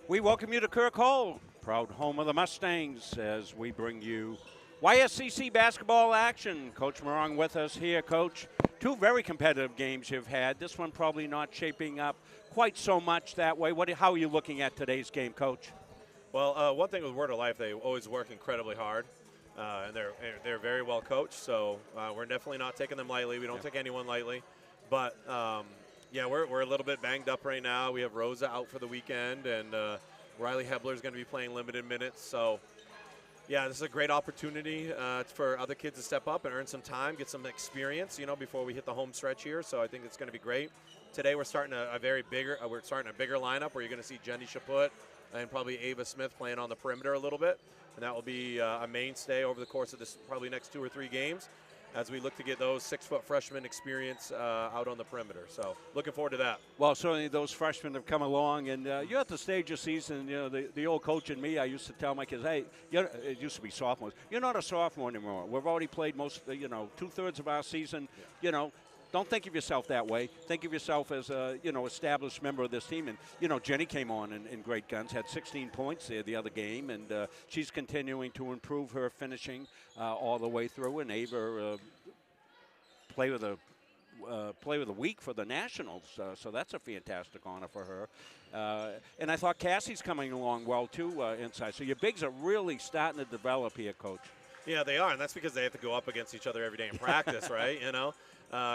We welcome you to Kirk Hall, proud home of the Mustangs, as we bring you YSCC basketball action. Coach Morong with us here. Coach, two very competitive games you've had. This one probably not shaping up quite so much that way. How are you looking at today's game, Coach? Well, one thing with Word of Life, they always work incredibly hard, and they're very well coached. So we're definitely not taking them lightly. We don't take anyone lightly, but yeah, we're a little bit banged up right now. We have Rosa out for the weekend, and Riley Hebler is going to be playing limited minutes. So yeah, this is a great opportunity for other kids to step up and earn some time, get some experience, before we hit the home stretch here. So I think it's going to be great. Today we're starting a bigger lineup where you're going to see Jenny Chaput and probably Ava Smith playing on the perimeter a little bit, and that will be a mainstay over the course of this probably next 2 or 3 games as we look to get those 6-foot freshmen experience out on the perimeter. So looking forward to that. Well, certainly those freshmen have come along, and you're at the stage of season, the old coach and me, I used to tell my kids, hey, it used to be sophomores, you're not a sophomore anymore. We've already played most, 2/3 of our season, Don't think of yourself that way. Think of yourself as a, established member of this team. And, Jenny came on in great guns, had 16 points there the other game, and she's continuing to improve her finishing all the way through. And Ava play with the week for the Nationals, so that's a fantastic honor for her. And I thought Cassie's coming along well, too, inside. So your bigs are really starting to develop here, Coach. Yeah, they are, and that's because they have to go up against each other every day in practice, right?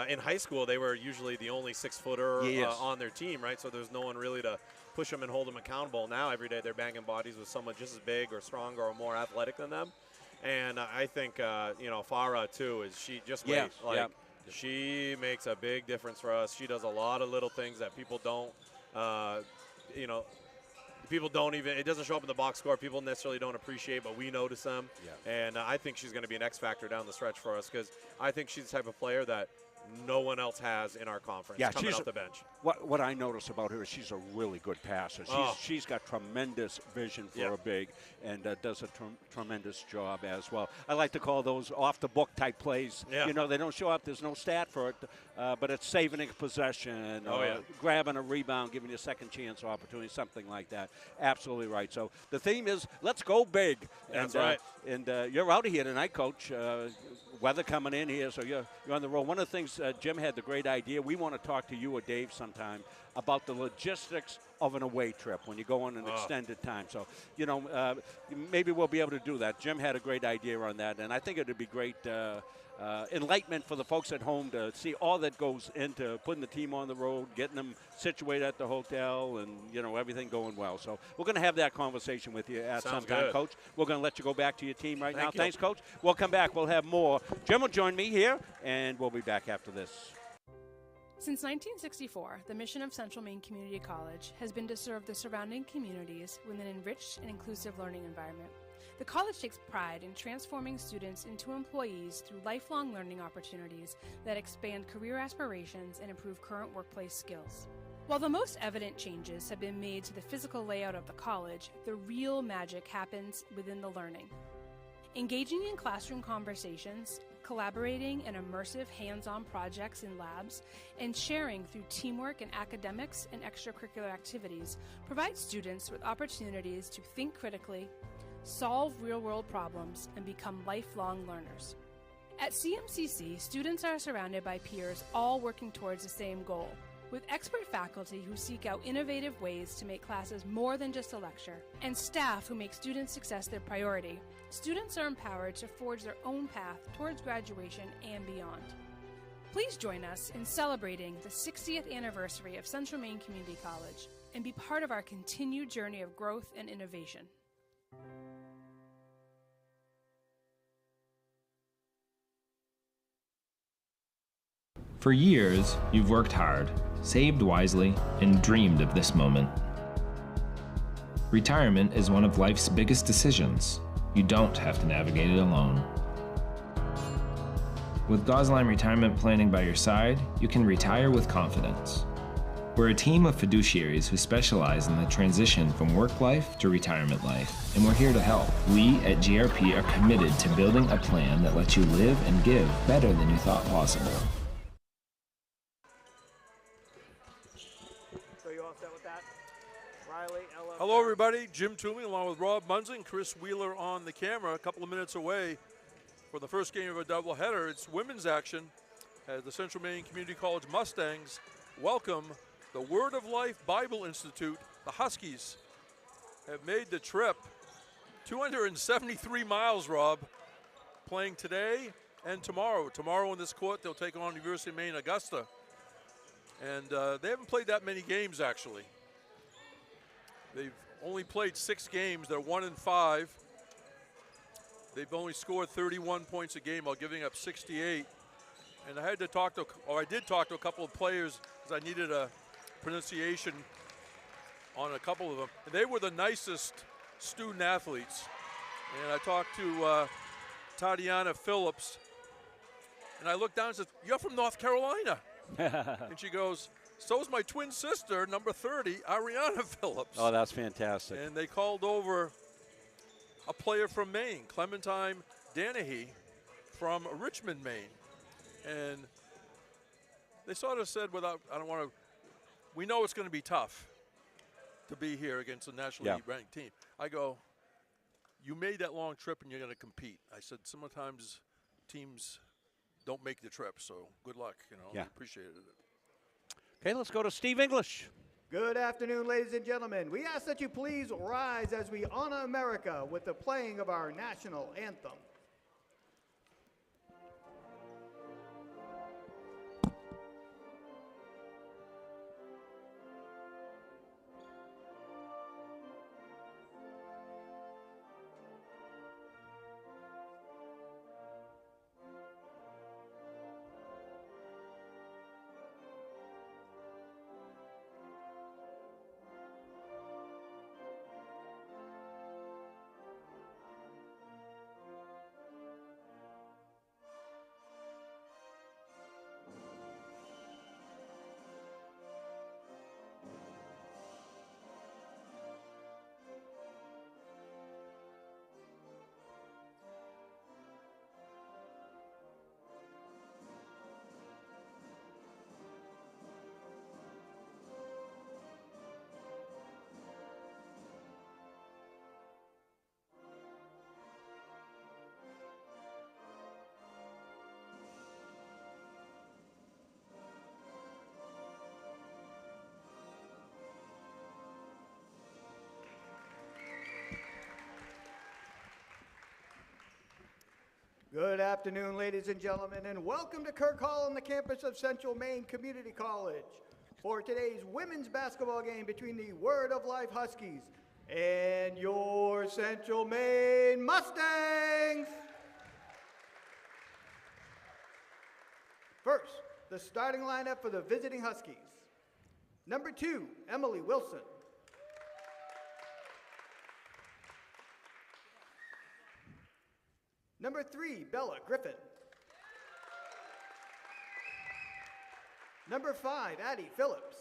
In high school, they were usually the only 6-footer on their team, right? So there's no one really to push them and hold them accountable. Now every day they're banging bodies with someone just as big or stronger or more athletic than them. And I think, Farah, too, is she just waits. She makes a big difference for us. She does a lot of little things that people don't, it doesn't show up in the box score. People necessarily don't appreciate, but we notice them. Yeah. And I think she's going to be an X factor down the stretch for us because I think she's the type of player that no one else has in our conference coming off the bench. What I notice about her is she's a really good passer. She's got tremendous vision for a big and does a tremendous job as well. I like to call those off-the-book type plays. Yeah. They don't show up. There's no stat for it, but it's saving a possession, grabbing a rebound, giving you a second chance opportunity, something like that. Absolutely right. So the theme is let's go big. That's right. And you're out of here tonight, Coach. Weather coming in here, so you're on the road. One of the things Jim had the great idea. We want to talk to you or Dave sometime about the logistics of an away trip when you go on an extended time. So, maybe we'll be able to do that. Jim had a great idea on that, and I think it would be great enlightenment for the folks at home to see all that goes into putting the team on the road, getting them situated at the hotel, and, everything going well. So we're going to have that conversation with you at some time, Coach. We're going to let you go back to your team right now. Thanks, Coach. We'll come back. We'll have more. Jim will join me here, and we'll be back after this. Since 1964, the mission of Central Maine Community College has been to serve the surrounding communities with an enriched and inclusive learning environment. The college takes pride in transforming students into employees through lifelong learning opportunities that expand career aspirations and improve current workplace skills. While the most evident changes have been made to the physical layout of the college, the real magic happens within the learning. Engaging in classroom conversations, collaborating in immersive hands-on projects in labs, and sharing through teamwork in academics and extracurricular activities provides students with opportunities to think critically, solve real-world problems, and become lifelong learners. At CMCC, students are surrounded by peers all working towards the same goal, with expert faculty who seek out innovative ways to make classes more than just a lecture, and staff who make student success their priority. Students are empowered to forge their own path towards graduation and beyond. Please join us in celebrating the 60th anniversary of Central Maine Community College and be part of our continued journey of growth and innovation. For years, you've worked hard, saved wisely, and dreamed of this moment. Retirement is one of life's biggest decisions. You don't have to navigate it alone. With Gosline Retirement Planning by your side, you can retire with confidence. We're a team of fiduciaries who specialize in the transition from work life to retirement life, and we're here to help. We at GRP are committed to building a plan that lets you live and give better than you thought possible. So you all set with that? Riley, Ella, Hello, everybody. Jim Toomey along with Rob Munson, Chris Wheeler on the camera. A couple of minutes away for the first game of a doubleheader. It's women's action as the Central Maine Community College Mustangs welcome the Word of Life Bible Institute. The Huskies have made the trip 273 miles, Rob, playing today and tomorrow. Tomorrow in this court, they'll take on University of Maine Augusta. And they haven't played that many games, actually. They've only played 6 games. They're 1-5. They've only scored 31 points a game while giving up 68. And I did talk to a couple of players because I needed a pronunciation on a couple of them. And they were the nicest student athletes. And I talked to Tatiana Phillips. And I looked down and said, "You're from North Carolina." And she goes, "So's my twin sister, number 30, Ariana Phillips." Oh, that's fantastic. And they called over a player from Maine, Clementine Danahy from Richmond, Maine. And they sort of said, we know it's going to be tough to be here against a nationally ranked team. I go, "You made that long trip and you're going to compete." I said, "Sometimes teams don't make the trip, so good luck, I appreciated it." Okay, let's go to Steve English. Good afternoon, ladies and gentlemen. We ask that you please rise as we honor America with the playing of our national anthem. Good afternoon, ladies and gentlemen, and welcome to Kirk Hall on the campus of Central Maine Community College for today's women's basketball game between the Word of Life Huskies and your Central Maine Mustangs. First, the starting lineup for the visiting Huskies. Number 2, Emily Wilson. Number 3, Bella Griffin. Number 5, Addie Phillips.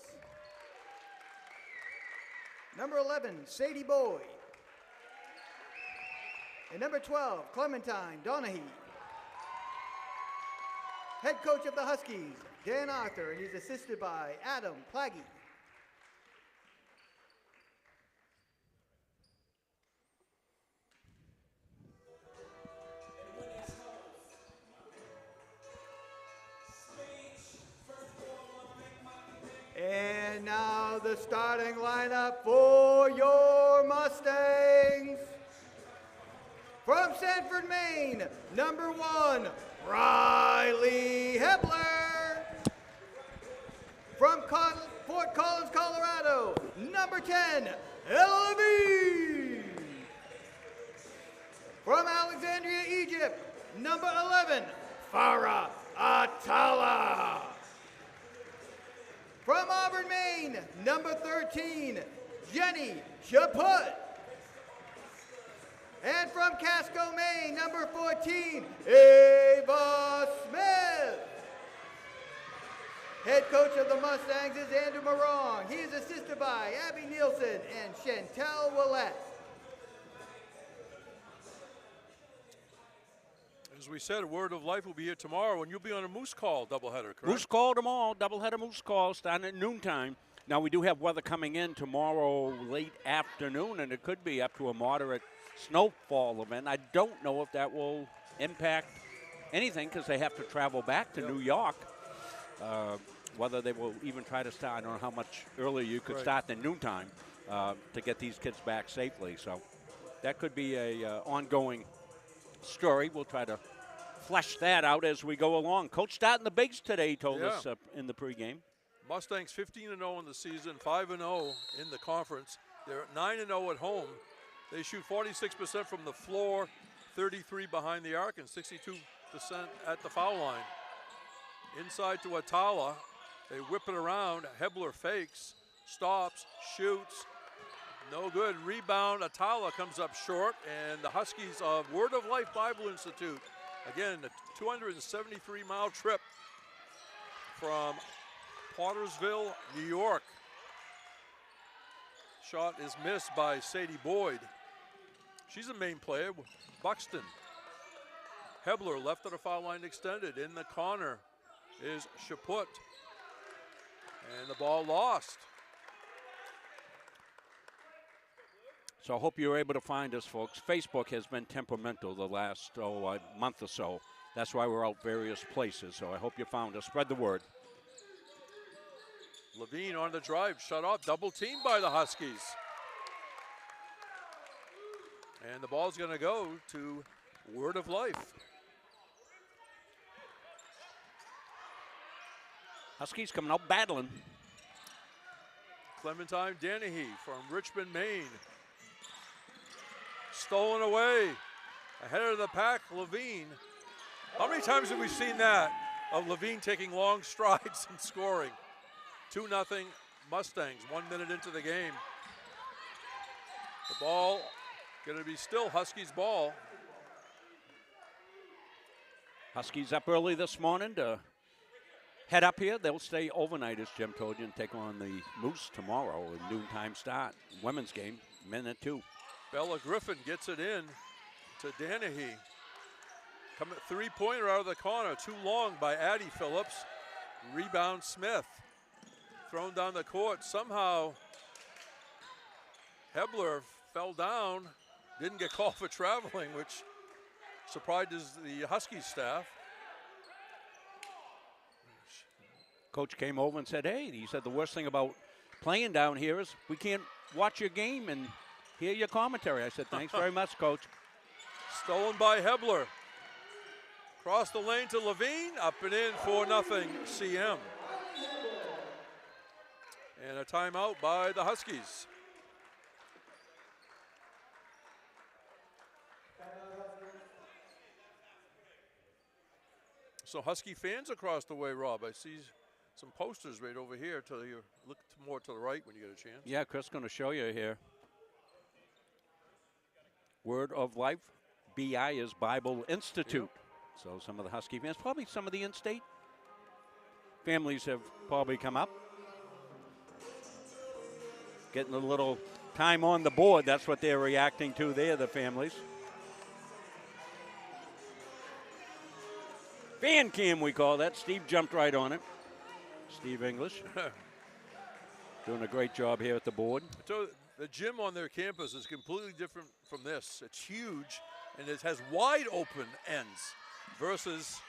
Number 11, Sadie Boyd. And number 12, Clementine Donahue. Head coach of the Huskies, Dan Arthur, and he's assisted by Adam Plagge. And now the starting lineup for your Mustangs. From Sanford, Maine, number 1, Riley Hepler. From Fort Collins, Colorado, number 10, Ella Levine. From Alexandria, Egypt, number 11, Farah Atala. From Auburn, Maine, number 13, Jenny Chaput. And from Casco, Maine, number 14, Ava Smith. Head coach of the Mustangs is Andrew Morong. He is assisted by Abby Nielsen and Chantel Willette. As we said, Word of Life will be here tomorrow, and you'll be on a Moose Call doubleheader, correct? Moose Call tomorrow, doubleheader Moose Call starting at noontime. Now, we do have weather coming in tomorrow late afternoon, and it could be up to a moderate snowfall event. I don't know if that will impact anything because they have to travel back to New York. Whether they will even try to start, I don't know how much earlier you could start than noontime to get these kids back safely. So that could be a ongoing story. We'll try to flesh that out as we go along. Coach starting the bigs today, he told us in the pregame. Mustangs 15-0 in the season, 5-0 in the conference. They're at 9-0 at home. They shoot 46% from the floor, 33 behind the arc, and 62% at the foul line. Inside to Atala. They whip it around. Hebler fakes, stops, shoots. No good. Rebound. Atala comes up short, and the Huskies of Word of Life Bible Institute. Again, a 273-mile trip from Pottersville, New York. Shot is missed by Sadie Boyd. She's a main player. Buxton. Hebler left of the foul line extended. In the corner is Chaput. And the ball lost. So I hope you're able to find us, folks. Facebook has been temperamental the last month or so. That's why we're out various places. So I hope you found us. Spread the word. Levine on the drive, shut off, double teamed by the Huskies. And the ball's going to go to Word of Life. Huskies coming out battling. Clementine Dennehy from Richmond, Maine. Stolen away. Ahead of the pack, Levine. How many times have we seen that of Levine taking long strides and scoring? 2-0 Mustangs, 1 minute into the game. The ball going to be still Huskies ball. Huskies up early this morning to head up here. They'll stay overnight, as Jim told you, and take on the Moose tomorrow. A noontime start. Women's game, men at 2. Bella Griffin gets it in to Dennehy. Coming three-pointer out of the corner. Too long by Addie Phillips. Rebound Smith. Thrown down the court. Somehow Hebler fell down. Didn't get called for traveling, which surprises the Huskies staff. Coach came over and said, hey, he said the worst thing about playing down here is we can't watch your game and hear your commentary. I said, thanks very much, Coach. Stolen by Hebler. Cross the lane to Levine. Up and in, 4-0 CM. And a timeout by the Huskies. So Husky fans across the way, Rob. I see some posters right over here. Till you look more to the right when you get a chance. Yeah, Chris going to show you here. Word of Life, BI is Bible Institute. Yep. So some of the Husky fans, probably some of the in-state families have probably come up. Getting a little time on the board. That's what they're reacting to there, the families. Fan cam, we call that. Steve jumped right on it. Steve English. Doing a great job here at the board. So the gym on their campus is completely different from this. It's huge, and it has wide open ends versus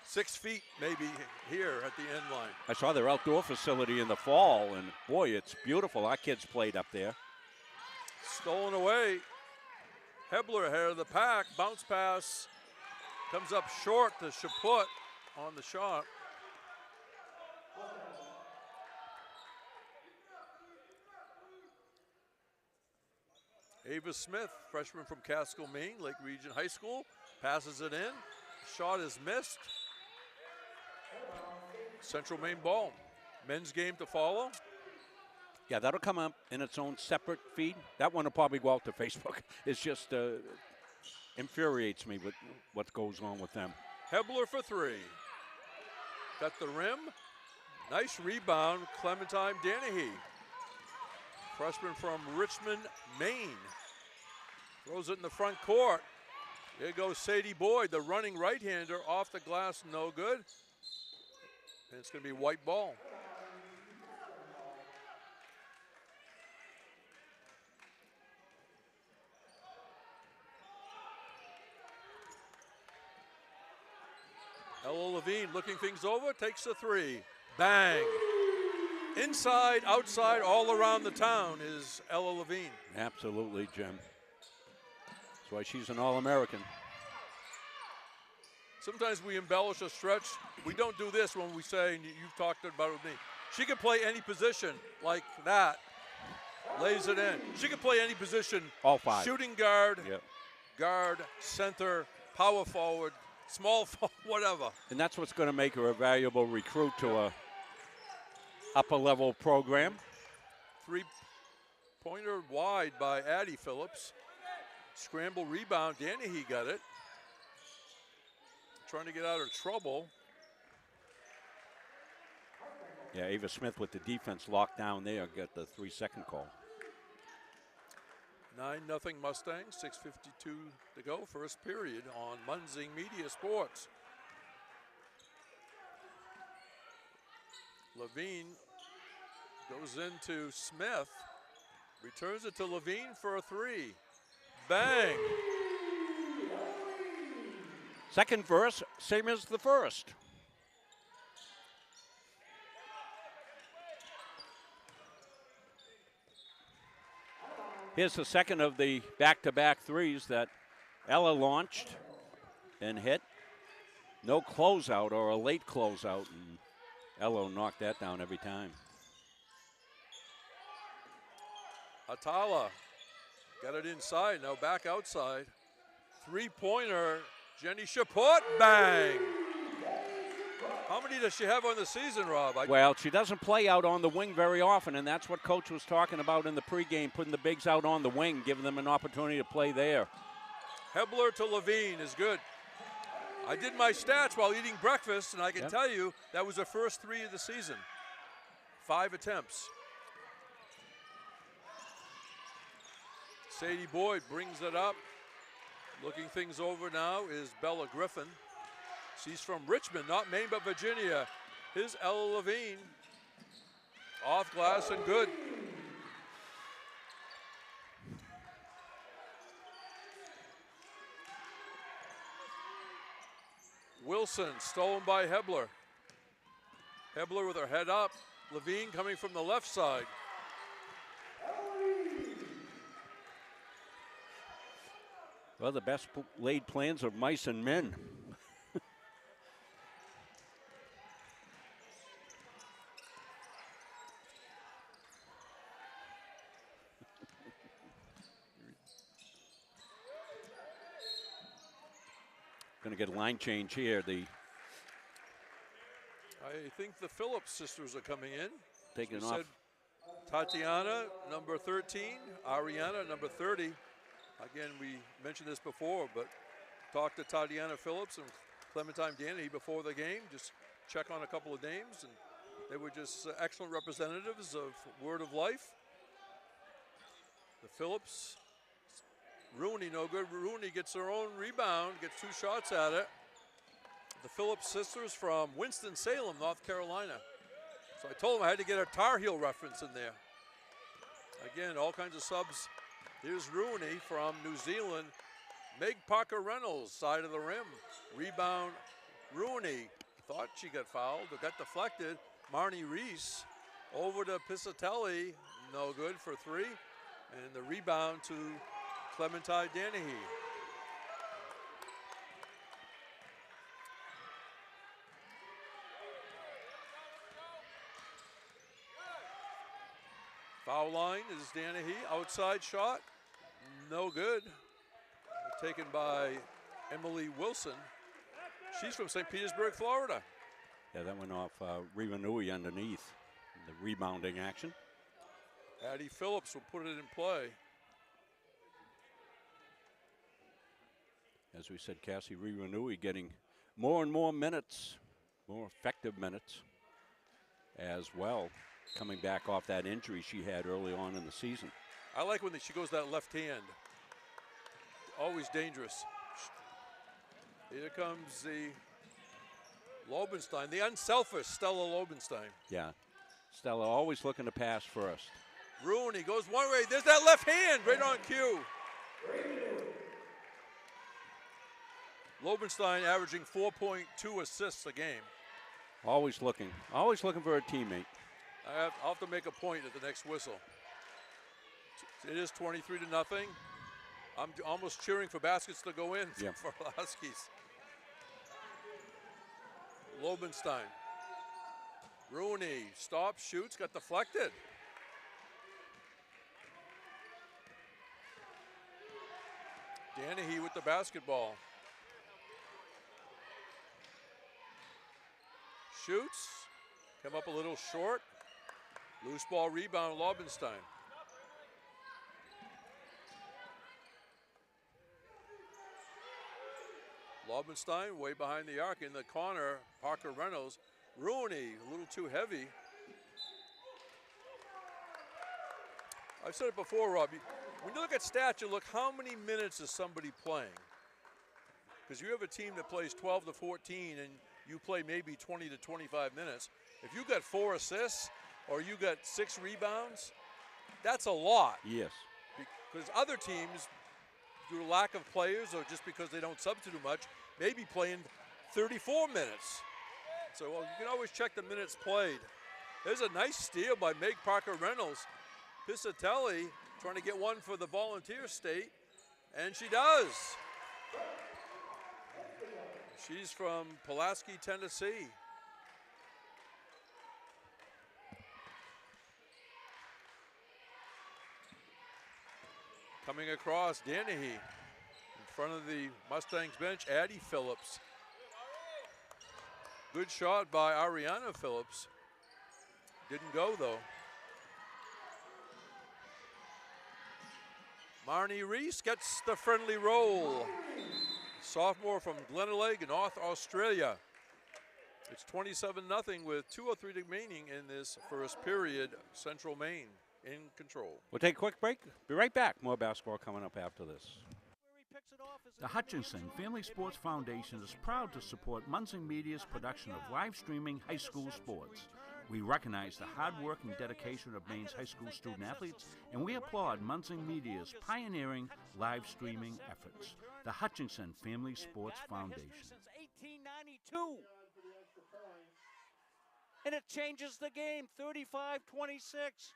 6 feet maybe here at the end line. I saw their outdoor facility in the fall, and boy, it's beautiful. Our kids played up there. Stolen away. Hebler ahead of the pack. Bounce pass. Comes up short to Chaput on the shot. Ava Smith, freshman from Catskill, Maine, Lake Region High School, passes it in. Shot is missed. Central Maine ball. Men's game to follow. Yeah, that'll come up in its own separate feed. That one will probably go out to Facebook. It's just infuriates me with what goes on with them. Hebler for 3. Got the rim. Nice rebound, Clementine Dennehy. Freshman from Richmond, Maine. Throws it in the front court. There goes Sadie Boyd, the running right-hander, off the glass, no good. And it's going to be white ball. Ella Levine looking things over, takes a three. Bang. Inside, outside, all around the town is Ella Levine. Absolutely, Jim. That's why she's an All-American. Sometimes we embellish a stretch. We don't do this when we say, and you've talked about it with me, she can play any position like that. Lays it in. She can play any position. All five. Shooting guard, Yep. guard, center, power forward, small forward, whatever. And that's what's going to make her a valuable recruit to a upper-level program. Three-pointer wide by Addie Phillips. Scramble rebound. Danahy got it. Trying to get out of trouble. Yeah, Ava Smith with the defense locked down there, got the 3-second call. 9-0 Mustangs, 6:52 to go, first period on Munzing Media Sports. Levine goes into Smith, returns it to Levine for a three. Bang! Second verse, same as the first. Here's the second of the back-to-back threes that Ella launched and hit. No closeout or a late closeout, and Ella knocked that down every time. Atala got it inside, now back outside. Three-pointer, Jenny Chaput, bang! How many does she have on the season, Rob? Well, she doesn't play out on the wing very often, and that's what Coach was talking about in the pregame, putting the bigs out on the wing, giving them an opportunity to play there. Hebler to Levine is good. I did my stats while eating breakfast, and I can tell you that was the first three of the season. 5 attempts. Sadie Boyd brings it up. Looking things over now is Bella Griffin. She's from Richmond, not Maine, but Virginia. Here's Ella Levine. Off glass and good. Wilson, stolen by Hebler. Hebler with her head up. Levine coming from the left side. Well, the best laid plans of mice and men. Going to get a line change here. I think the Phillips sisters are coming in. Taking We off. said Tatiana, number 13, Ariana, number 30. Again, we mentioned this before, but talked to Tatiana Phillips and Clementine Danahy before the game, just check on a couple of names, and they were just excellent representatives of Word of Life. The Phillips, Rooney no good. Rooney gets her own rebound, gets 2 shots at it. The Phillips sisters from Winston-Salem, North Carolina. So I told them I had to get a Tar Heel reference in there. Again, all kinds of subs. Here's Rooney from New Zealand. Meg Parker Reynolds, side of the rim. Rebound, Rooney. Thought she got fouled, but got deflected. Marnie Reese over to Piscatelli. No good for 3. And the rebound to Clementine Danahy. Foul line is Danahy. Outside shot, no good. Taken by Emily Wilson. She's from St. Petersburg, Florida. Yeah, that went off Reva Nui underneath the rebounding action. Addie Phillips will put it in play. As we said, Cassie Reva Nui getting more and more minutes, more effective minutes as well, coming back off that injury she had early on in the season. I like when she goes that left hand. Always dangerous. Here comes the Lobenstein, the unselfish Stella Lobenstein. Yeah, Stella always looking to pass first. Rooney goes one way. There's that left hand right on cue. Lobenstein averaging 4.2 assists a game. Always looking for a teammate. I'll have to make a point at the next whistle. It is 23-0. I'm almost cheering for baskets to go in for the Huskies. Lobenstein. Rooney stops, shoots, got deflected. Danahy with the basketball. Shoots, come up a little short. Loose ball rebound, Lobenstein. Lobenstein way behind the arc in the corner. Parker Reynolds. Rooney, a little too heavy. I've said it before, Robbie. When you look at stats, you look how many minutes is somebody playing. Because you have a team that plays 12 to 14 and you play maybe 20 to 25 minutes. If you got 4 assists or you got 6 rebounds, that's a lot. Yes. Because other teams, due to lack of players or just because they don't substitute much, may be playing 34 minutes. So you can always check the minutes played. There's a nice steal by Meg Parker Reynolds. Piscitelli trying to get one for the Volunteer State, and she does. She's from Pulaski, Tennessee. Coming across, Danahy in front of the Mustangs bench, Addie Phillips. Good shot by Ariana Phillips. Didn't go though. Marnie Reese gets the friendly roll. Sophomore from Glenelg, North Australia. It's 27-0 with 2:03 remaining in this first period. Central Maine in control. We'll take a quick break. Be right back. More basketball coming up after this. The Hutchinson Family Sports Foundation is proud to support Munson Media's production of live streaming high school sports. We recognize the hard work and dedication of Maine's high school student athletes, and we applaud Munson Media's pioneering live streaming efforts. The Hutchinson Family Sports Foundation. Since 1892. And it changes the game, 35-26.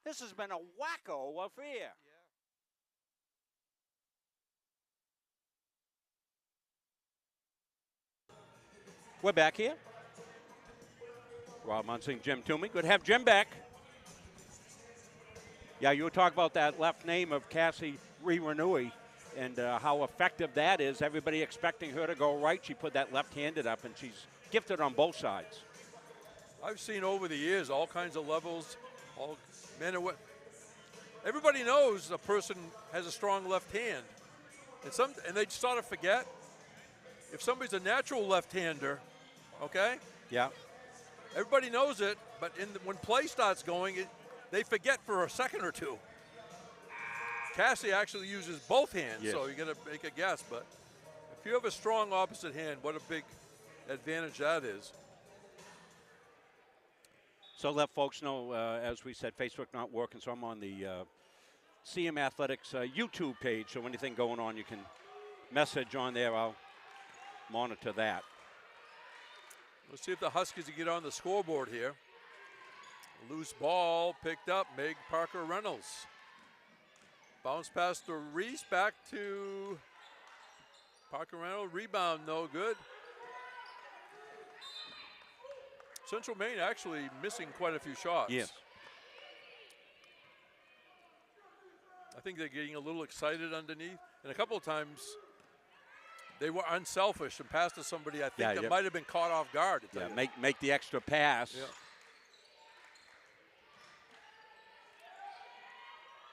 This has been a wacko affair. We're back here. Rob Munsing, Jim Toomey. Good to have Jim back. Yeah, you were talking about that left name of Cassie Renui and how effective that is. Everybody expecting her to go right. She put that left-handed up, and she's gifted on both sides. I've seen over the years all kinds of levels, all men and women. Everybody knows a person has a strong left hand. And they sort of forget. If somebody's a natural left-hander, okay? Yeah. Everybody knows it, but when play starts going, they forget for a second or two. Cassie actually uses both hands, yes. So you got to make a guess. But if you have a strong opposite hand, what a big advantage that is. So let folks know, as we said, Facebook not working, so I'm on the CM Athletics YouTube page, so anything going on, you can message on there. I'll monitor that. Let's see if the Huskies can get on the scoreboard here. Loose ball picked up, Meg Parker Reynolds. Bounce pass to Reese, back to Parker Reynolds. Rebound, no good. Central Maine actually missing quite a few shots. Yes. I think they're getting a little excited underneath. And a couple of times they were unselfish and passed to somebody I think that might have been caught off guard. Yeah, make the extra pass. Yeah.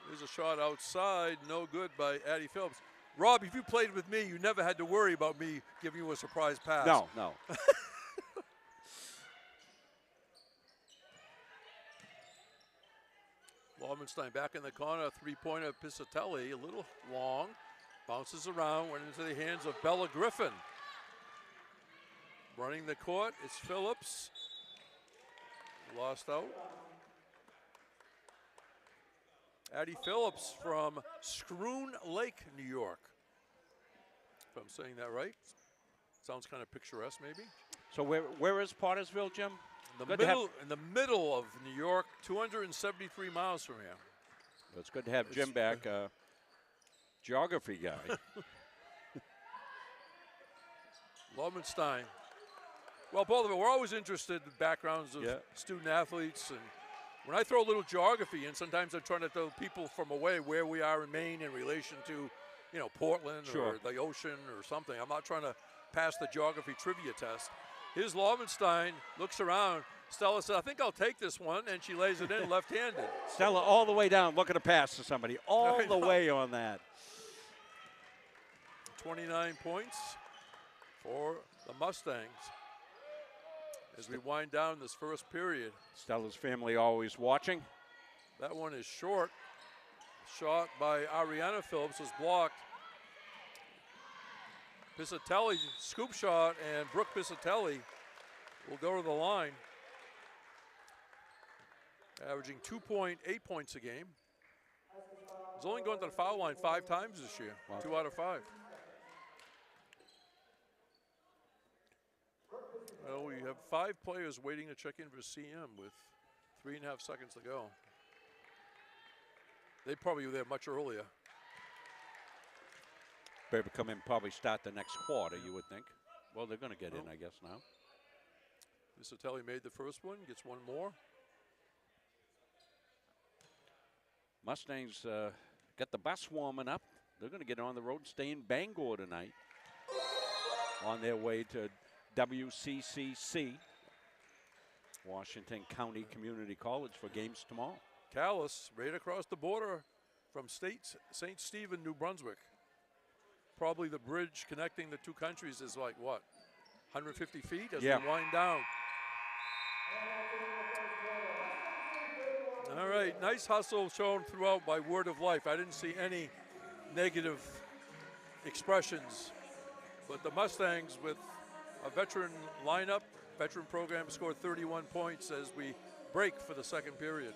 There's a shot outside, no good by Addie Phillips. Rob, if you played with me, you never had to worry about me giving you a surprise pass. No, no. Lobenstein back in the corner, three-pointer Piscitelli, a little long. Bounces around, went into the hands of Bella Griffin. Running the court, it's Phillips. Lost out. Addie Phillips from Schroon Lake, New York. if I'm saying that right. Sounds kind of picturesque, maybe. So where is Pottersville, Jim? In Good the to have- middle, in the middle of New York, 273 miles from here. It's good to have Jim back, geography guy. Lovenstein. Well, both of it. We're always interested in the backgrounds of student athletes, and when I throw a little geography in, sometimes I'm trying to tell people from away where we are in Maine in relation to, you know, Portland or the ocean or something. I'm not trying to pass the geography trivia test. Here's Lovenstein, looks around. Stella said, I think I'll take this one, and she lays it in left-handed. Stella all the way down, looking to pass to somebody. All the way on that. 29 points for the Mustangs as we wind down this first period. Stella's family always watching. That one is short. Shot by Ariana Phillips was blocked. Pisatelli, scoop shot, and Brooke Pisatelli will go to the line, averaging 2.8 points a game. He's only gone to the foul line 5 times this year, 2 out of 5. Well, we have 5 players waiting to check in for CM with 3.5 seconds to go. They probably were there much earlier. Better come in, probably start the next quarter, you would think. Well, they're going to get in, I guess, now. Pisatelli made the first one, gets one more. Mustangs got the bus warming up. They're going to get on the road and stay in Bangor tonight on their way to WCCC, Washington County Community College, for games tomorrow. Callis, right across the border from St. Stephen, New Brunswick. Probably the bridge connecting the two countries is like, what, 150 feet as we wind down. All right, nice hustle shown throughout by Word of Life. I didn't see any negative expressions, but the Mustangs with a veteran lineup, veteran program, scored 31 points as we break for the second period.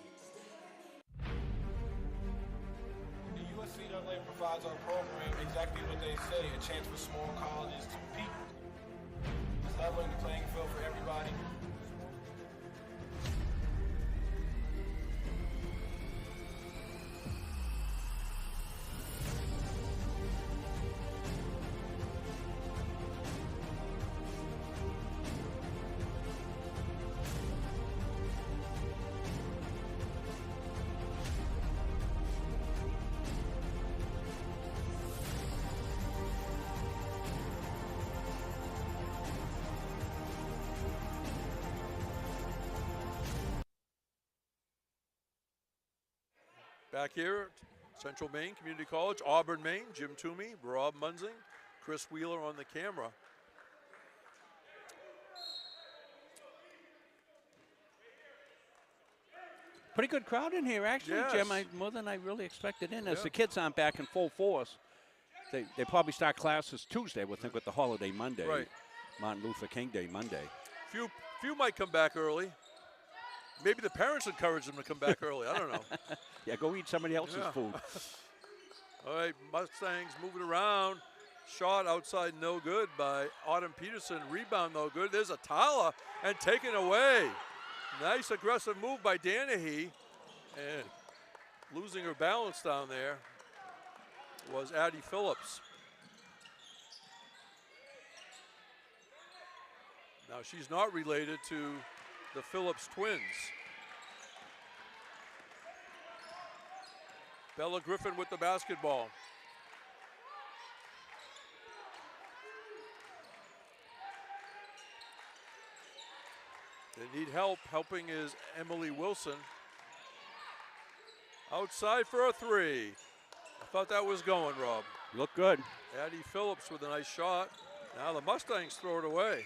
The USCAA provides our program exactly what they say, a chance for small colleges to compete. It's leveling the playing field for everybody. Back here at Central Maine Community College, Auburn, Maine, Jim Toomey, Rob Munzing, Chris Wheeler on the camera. Pretty good crowd in here, actually, Yes. Jim. More than I really expected in. As the kids aren't back in full force, they probably start classes Tuesday, we'll think, with the holiday Monday. Right. Martin Luther King Day Monday. Few might come back early. Maybe the parents encourage them to come back early. I don't know. Yeah, go eat somebody else's food. All right, Mustangs moving around. Shot outside, no good by Autumn Peterson. Rebound, no good. There's a Tala and taken away. Nice aggressive move by Danahy. And losing her balance down there was Addie Phillips. Now she's not related to the Phillips twins. Bella Griffin with the basketball. They need help. Helping is Emily Wilson. Outside for a three. I thought that was going, Rob. Look good. Addie Phillips with a nice shot. Now the Mustangs throw it away.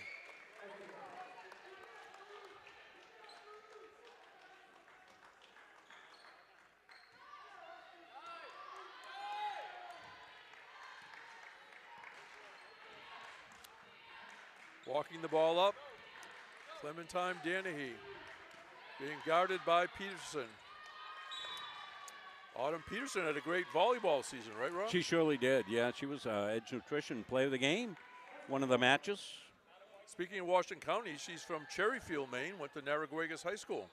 Walking the ball up, Clementine Danahy being guarded by Peterson. Autumn Peterson had a great volleyball season, right, Rob? She surely did. Yeah, she was Edge Nutrition Player of the Game, one of the matches. Speaking of Washington County, she's from Cherryfield, Maine, went to Narraguagus High School.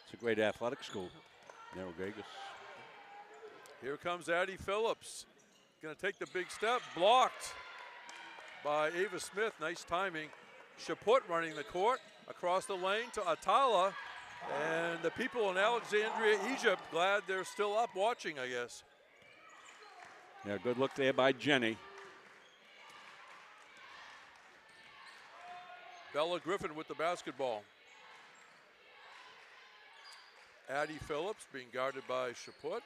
It's a great athletic school, Narraguagus. Here comes Addie Phillips. Going to take the big step, blocked by Ava Smith. Nice timing. Chaput running the court across the lane to Atala. And the people in Alexandria, Egypt, glad they're still up watching, I guess. Yeah, good look there by Jenny. Bella Griffin with the basketball. Addie Phillips being guarded by Chaput.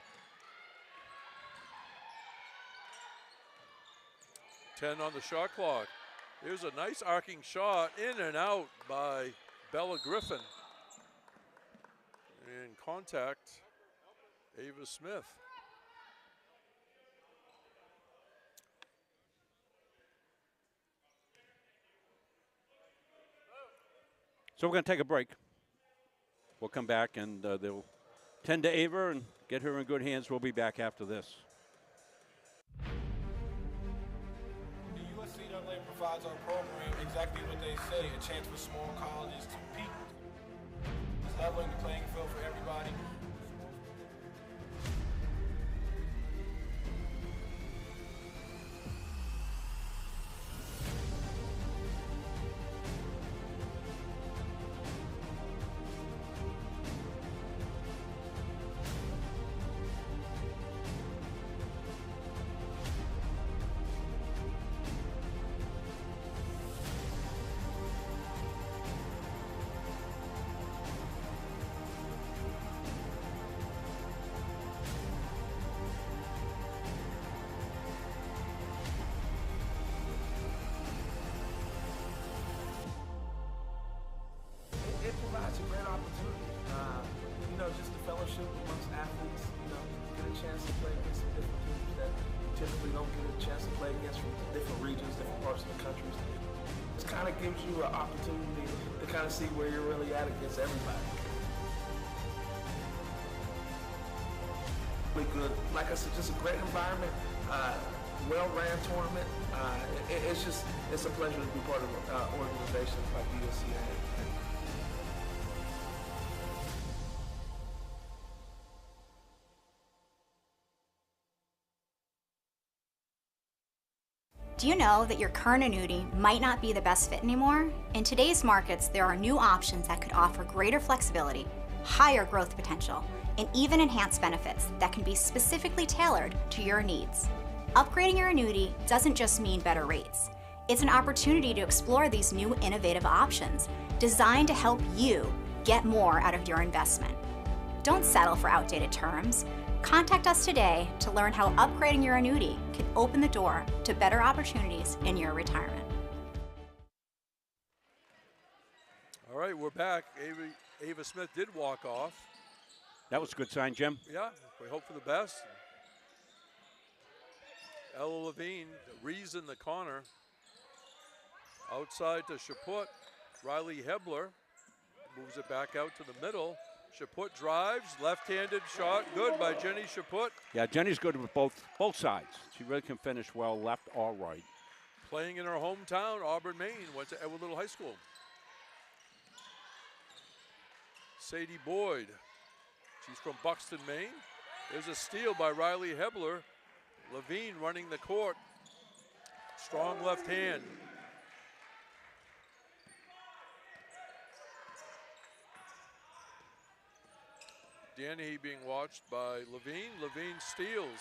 10 on the shot clock. Here's a nice arcing shot, in and out by Bella Griffin. In contact, Ava Smith. So we're going to take a break. We'll come back and they'll tend to Ava and get her in good hands. We'll be back after this. The USCAA provides our program exactly what they say, a chance for small colleges to peak. It's leveling the playing field for everybody. It provides a great opportunity, just the fellowship amongst athletes, get a chance to play against some different teams that typically don't get a chance to play against from different regions, different parts of the country. It kind of gives you an opportunity to kind of see where you're really at against everybody. Really good, like I said, just a great environment, well-ran tournament. It's a pleasure to be part of organizations like USCA. Do you know that your current annuity might not be the best fit anymore? In today's markets, there are new options that could offer greater flexibility, higher growth potential, and even enhanced benefits that can be specifically tailored to your needs. Upgrading your annuity doesn't just mean better rates. It's an opportunity to explore these new innovative options designed to help you get more out of your investment. Don't settle for outdated terms. Contact us today to learn how upgrading your annuity can open the door to better opportunities in your retirement. All right, we're back. Ava Smith did walk off. That was a good sign, Jim. Yeah, we hope for the best. Ella Levine, Rees in the corner. Outside to Chaput. Riley Hebler moves it back out to the middle. Chaput drives, left-handed shot, good by Jenny Chaput. Yeah, Jenny's good with both sides. She really can finish well, left or right. Playing in her hometown, Auburn, Maine, went to Edward Little High School. Sadie Boyd, she's from Buxton, Maine. There's a steal by Riley Hebler. Levine running the court. Strong left hand. Danny being watched by Levine. Levine steals.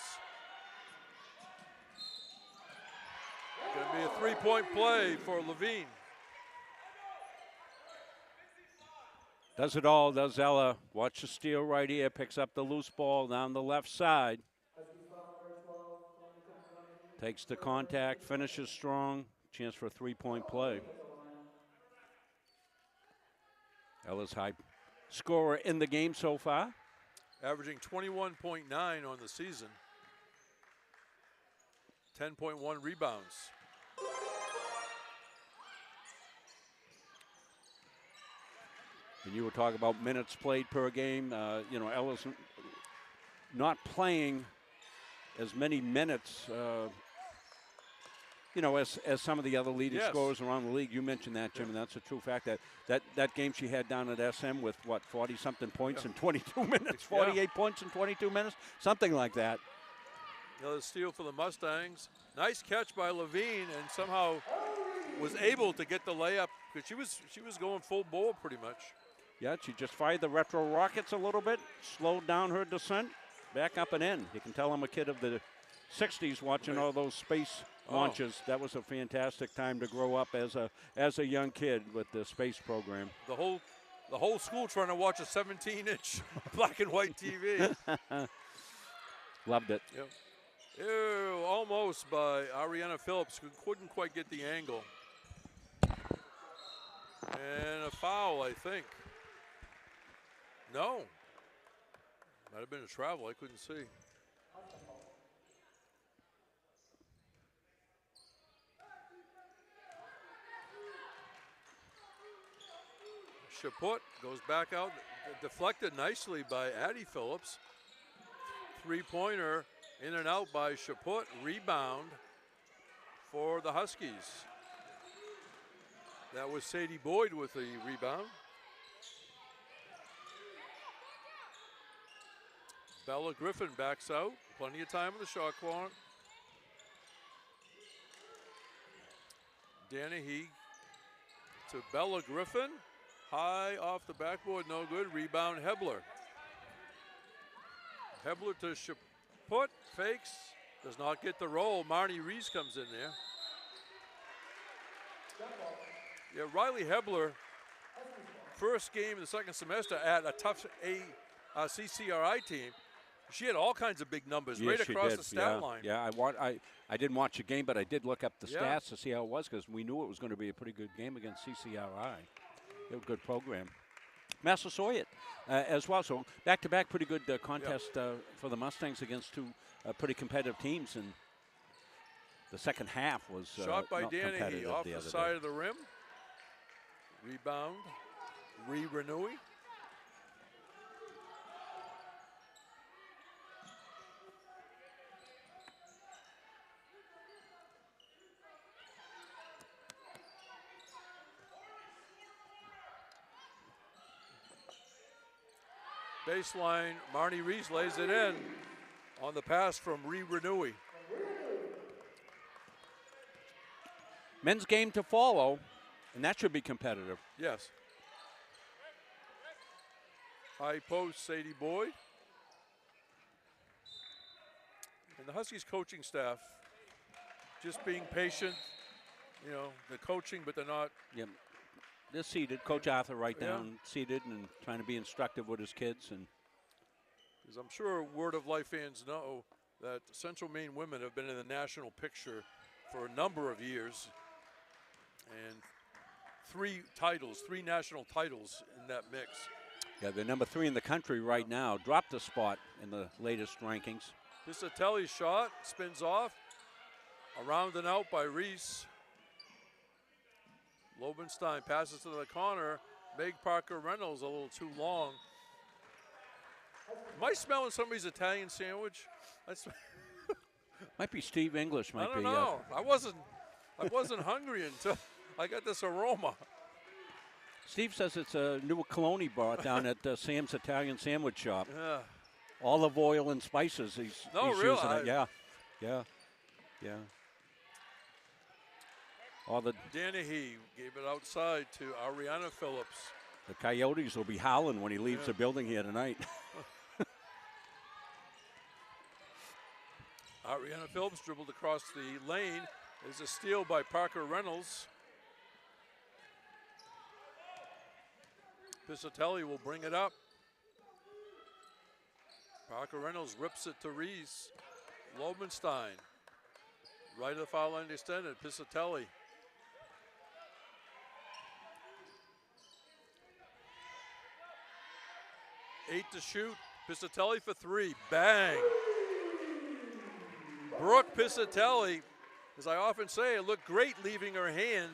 Going to be a three-point play for Levine. Does it all, does Ella. Watch the steal right here. Picks up the loose ball down the left side. Takes the contact, finishes strong. Chance for a three-point play. Ella's high scorer in the game so far. Averaging 21.9 on the season. 10.1 rebounds. And you were talking about minutes played per game. You know, Ella's not playing as many minutes, you know, as some of the other leading scorers around the league. You mentioned that, Jim, and that's a true fact. That game she had down at SM with, what, 40-something points in 22 minutes, 48 points in 22 minutes, something like that. Another steal for the Mustangs. Nice catch by Levine, and somehow was able to get the layup because she was going full bore pretty much. Yeah, she just fired the retro rockets a little bit, slowed down her descent, back up and in. You can tell I'm a kid of the 60s watching all those space launches. That was a fantastic time to grow up as a young kid with the space program. The whole school trying to watch a 17-inch black and white TV. Loved it. Yep. Ew, almost by Ariana Phillips, who couldn't quite get the angle. And a foul, I think. No. Might have been a travel, I couldn't see. Chaput goes back out, deflected nicely by Addie Phillips. Three-pointer in and out by Chaput, rebound for the Huskies. That was Sadie Boyd with the rebound. Bella Griffin backs out, plenty of time in the shot clock. Danahy to Bella Griffin. High off the backboard, no good. Rebound, Hebler. Hebler to Chaput, fakes, does not get the roll. Marnie Reese comes in there. Yeah, Riley Hebler, first game of the second semester at a tough CCRI team. She had all kinds of big numbers right across the stat line. Yeah, I didn't watch the game, but I did look up the stats to see how it was because we knew it was going to be a pretty good game against CCRI. They were a good program. Massasoit as well. So back-to-back pretty good contest for the Mustangs against two pretty competitive teams. And the second half was shot by not Danahy off the side of the rim. Rebound, Renui. Baseline, Marnie Reese lays it in on the pass from Renui. Men's game to follow, and that should be competitive. Yes. High post, Sadie Boyd. And the Huskies coaching staff just being patient, you know, the coaching, but they're not. Yeah. They're seated. Coach Arthur right down, seated and trying to be instructive with his kids. And because I'm sure Word of Life fans know that Central Maine women have been in the national picture for a number of years. And three national titles in that mix. Yeah, they're number 3 in the country right now. Dropped a spot in the latest rankings. Pisatelli's shot spins off. Around and out by Reese. Lobenstein passes to the corner. Meg Parker Reynolds a little too long. Am I smelling somebody's Italian sandwich? Might be Steve English. I don't know. I wasn't hungry until I got this aroma. Steve says it's a new cologne bought down at Sam's Italian Sandwich Shop. Yeah. Olive oil and spices. He's really? using it. Yeah. All the Danahy gave it outside to Ariana Phillips. The Coyotes will be howling when he leaves the building here tonight. Ariana Phillips dribbled across the lane. There's a steal by Parker Reynolds. Pisatelli will bring it up. Parker Reynolds rips it to Reese. Lobenstein. Right of the foul line extended. Pisatelli. Eight to shoot. Pisatelli for 3. Bang. Brooke Pisatelli, as I often say, it looked great leaving her hand.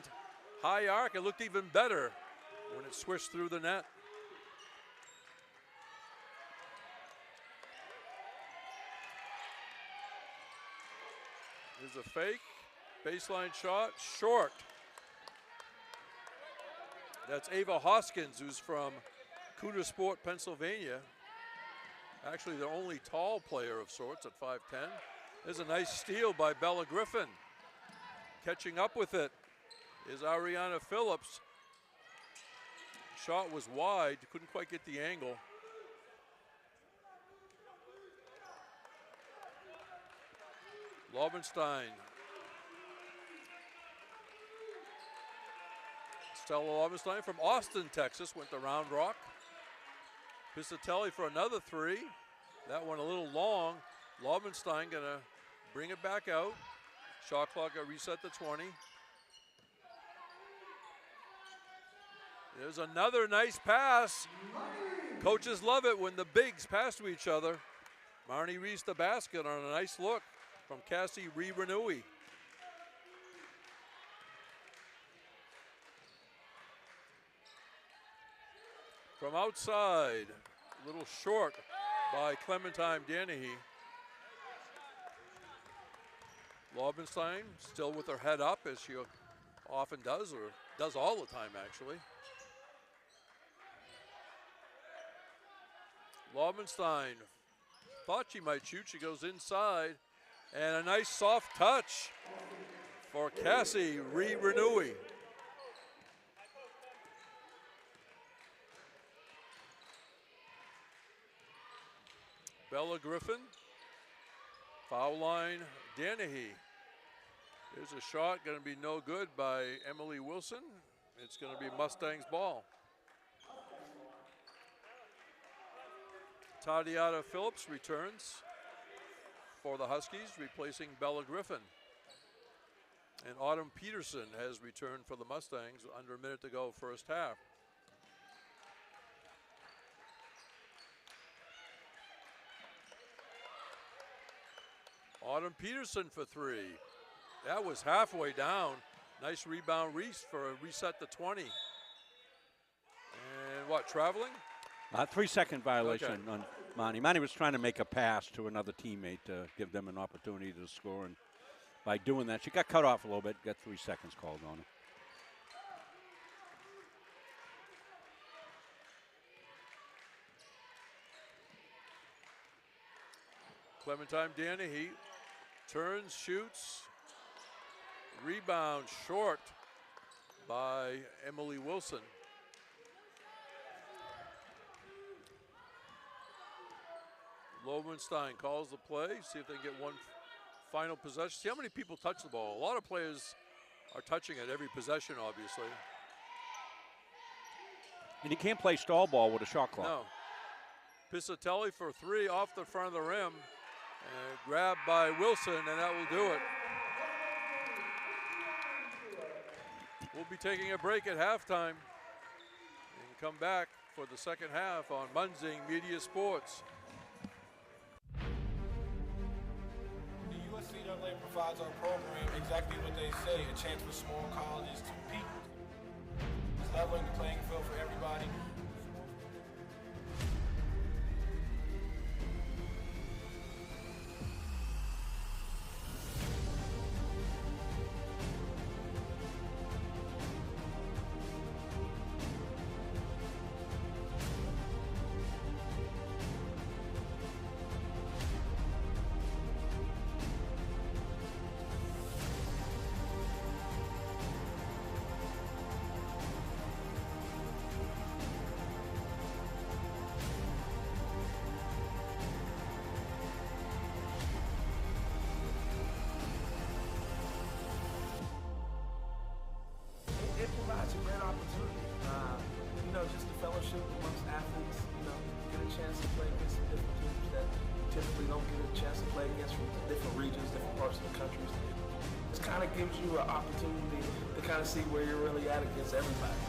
High arc, it looked even better when it swished through the net. Here's a fake. Baseline shot, short. That's Ava Hoskins, who's from Coudersport, Pennsylvania. Actually, the only tall player of sorts at 5'10". There's a nice steal by Bella Griffin. Catching up with it is Ariana Phillips. Shot was wide, couldn't quite get the angle. Lobenstein. Stella Lobenstein from Austin, Texas, went to Round Rock. Piscitelli for another three. That one a little long. Lobenstein gonna bring it back out. Shot clock got reset to 20. There's another nice pass. Coaches love it when the bigs pass to each other. Marnie Reese the basket on a nice look from Cassie Renui. From outside, a little short by Clementine Danahy. Lobenstein still with her head up, as she often does, or does all the time actually. Lobenstein thought she might shoot, she goes inside, and a nice soft touch for Cassie Renui. Bella Griffin, foul line, Danahy. There's a shot, going to be no good by Emily Wilson. It's going to be Mustangs ball. Tatiana Phillips returns for the Huskies, replacing Bella Griffin. And Autumn Peterson has returned for the Mustangs under a minute to go first half. Autumn Peterson for three. That was halfway down. Nice rebound, Reese, for a reset to 20. And what, traveling? 3-second violation Okay. on Monty. Monty was trying to make a pass to another teammate to give them an opportunity to score, and by doing that, she got cut off a little bit, got 3 seconds called on her. Clementine Danahy turns, shoots, rebound short by Emily Wilson. Lobenstein calls the play, see if they can get one final possession. See how many people touch the ball. A lot of players are touching it every possession, obviously. And you can't play stall ball with a shot clock. No. Piscitelli for three off the front of the rim. And grabbed by Wilson, and that will do it. We'll be taking a break at halftime and come back for the second half on Munzing Media Sports. The USCAA provides our program exactly what they say, a chance for small colleges to compete. It's leveling the playing field for everybody. It provides a great opportunity, just the fellowship amongst athletes, get a chance to play against some different teams that typically don't get a chance to play against from different regions, different parts of the country. It kind of gives you an opportunity to kind of see where you're really at against everybody.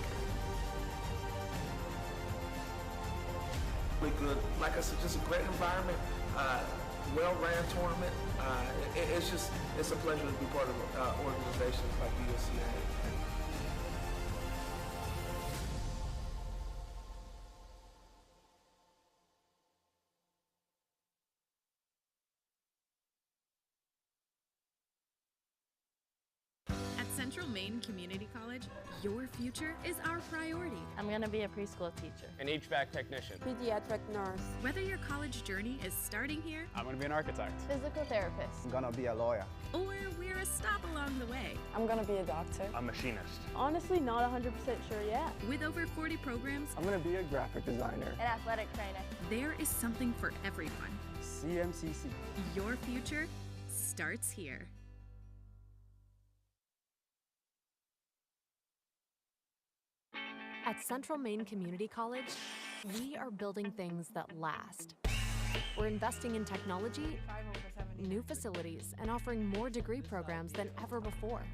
Really good. Like I said, just a great environment, well-ran tournament. It's a pleasure to be part of organizations like USCA. Central Maine Community College, your future is our priority. I'm going to be a preschool teacher. An HVAC technician. Pediatric nurse. Whether your college journey is starting here, I'm going to be an architect. Physical therapist. I'm going to be a lawyer. Or we're a stop along the way. I'm going to be a doctor. A machinist. Honestly, not 100% sure yet. With over 40 programs, I'm going to be a graphic designer. An athletic trainer. There is something for everyone. CMCC. Your future starts here. At Central Maine Community College, we are building things that last. We're investing in technology, new facilities, and offering more degree programs than ever before.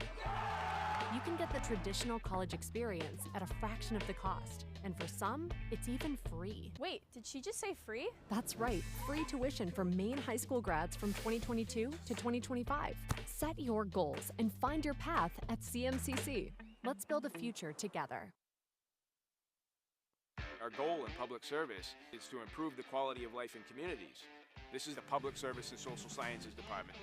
You can get the traditional college experience at a fraction of the cost, and for some, it's even free. Wait, did she just say free? That's right, free tuition for Maine high school grads from 2022 to 2025. Set your goals and find your path at CMCC. Let's build a future together. Our goal in public service is to improve the quality of life in communities. This is the Public Service and Social Sciences Department.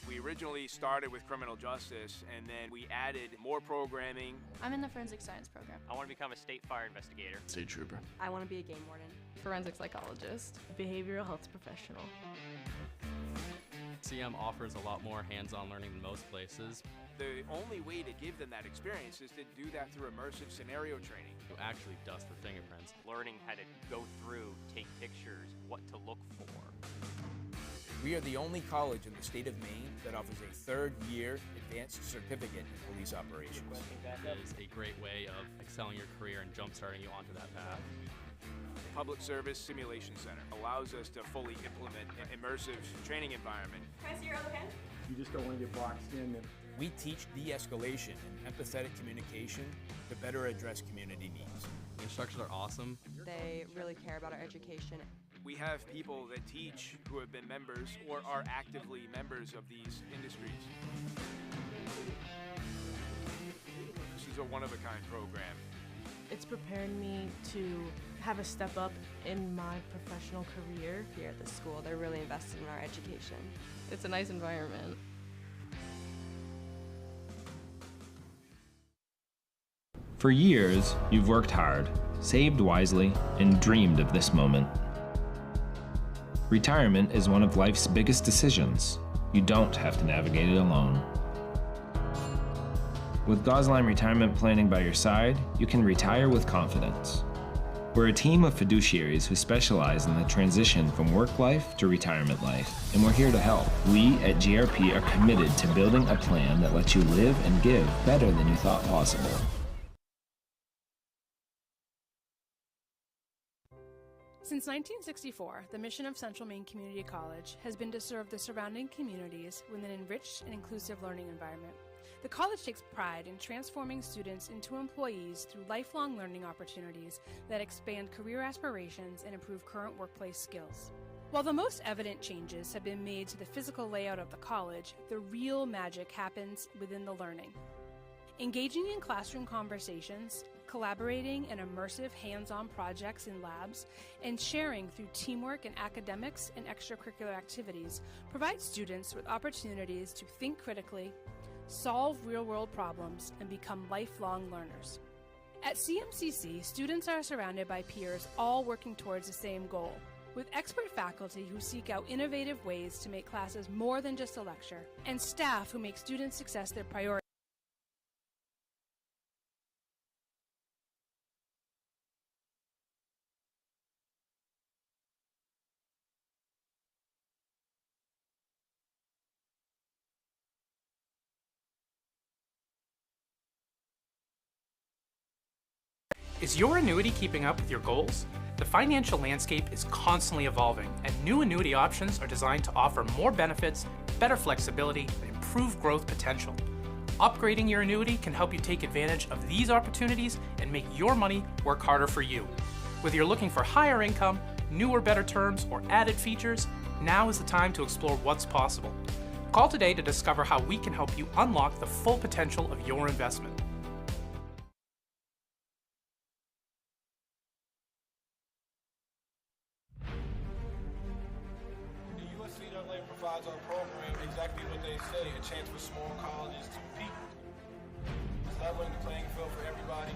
We originally started with criminal justice, and then we added more programming. I'm in the forensic science program. I want to become a state fire investigator. State trooper. I want to be a game warden. Forensic psychologist. Behavioral health professional. CM offers a lot more hands-on learning than most places. The only way to give them that experience is to do that through immersive scenario training. You actually dust for fingerprints. Learning how to go through, take pictures, what to look for. We are the only college in the state of Maine that offers a third-year advanced certificate in police operations. It is a great way of excelling your career and jump-starting you onto that path. The Public Service Simulation Center allows us to fully implement an immersive training environment. Can I see your other hand? You just don't want to get boxed in. We teach de-escalation and empathetic communication to better address community needs. The instructors are awesome. They really care about our education. We have people that teach who have been members or are actively members of these industries. This is a one-of-a-kind program. It's preparing me to have a step up in my professional career. Here at the school, they're really invested in our education. It's a nice environment. For years, you've worked hard, saved wisely, and dreamed of this moment. Retirement is one of life's biggest decisions. You don't have to navigate it alone. With Gosline Retirement Planning by your side, you can retire with confidence. We're a team of fiduciaries who specialize in the transition from work life to retirement life, and we're here to help. We at GRP are committed to building a plan that lets you live and give better than you thought possible. Since 1964, the mission of Central Maine Community College has been to serve the surrounding communities with an enriched and inclusive learning environment. The college takes pride in transforming students into employees through lifelong learning opportunities that expand career aspirations and improve current workplace skills. While the most evident changes have been made to the physical layout of the college, the real magic happens within the learning. Engaging in classroom conversations, collaborating in immersive hands-on projects in labs, and sharing through teamwork in academics and extracurricular activities provides students with opportunities to think critically, solve real-world problems, and become lifelong learners. At CMCC, students are surrounded by peers all working towards the same goal, with expert faculty who seek out innovative ways to make classes more than just a lecture, and staff who make student success their priority. Is your annuity keeping up with your goals? The financial landscape is constantly evolving, and new annuity options are designed to offer more benefits, better flexibility, and improved growth potential. Upgrading your annuity can help you take advantage of these opportunities and make your money work harder for you. Whether you're looking for higher income, new or better terms, or added features, now is the time to explore what's possible. Call today to discover how we can help you unlock the full potential of your investment. Provides our program exactly what they say, a chance for small colleges to compete. leveling the playing field for everybody.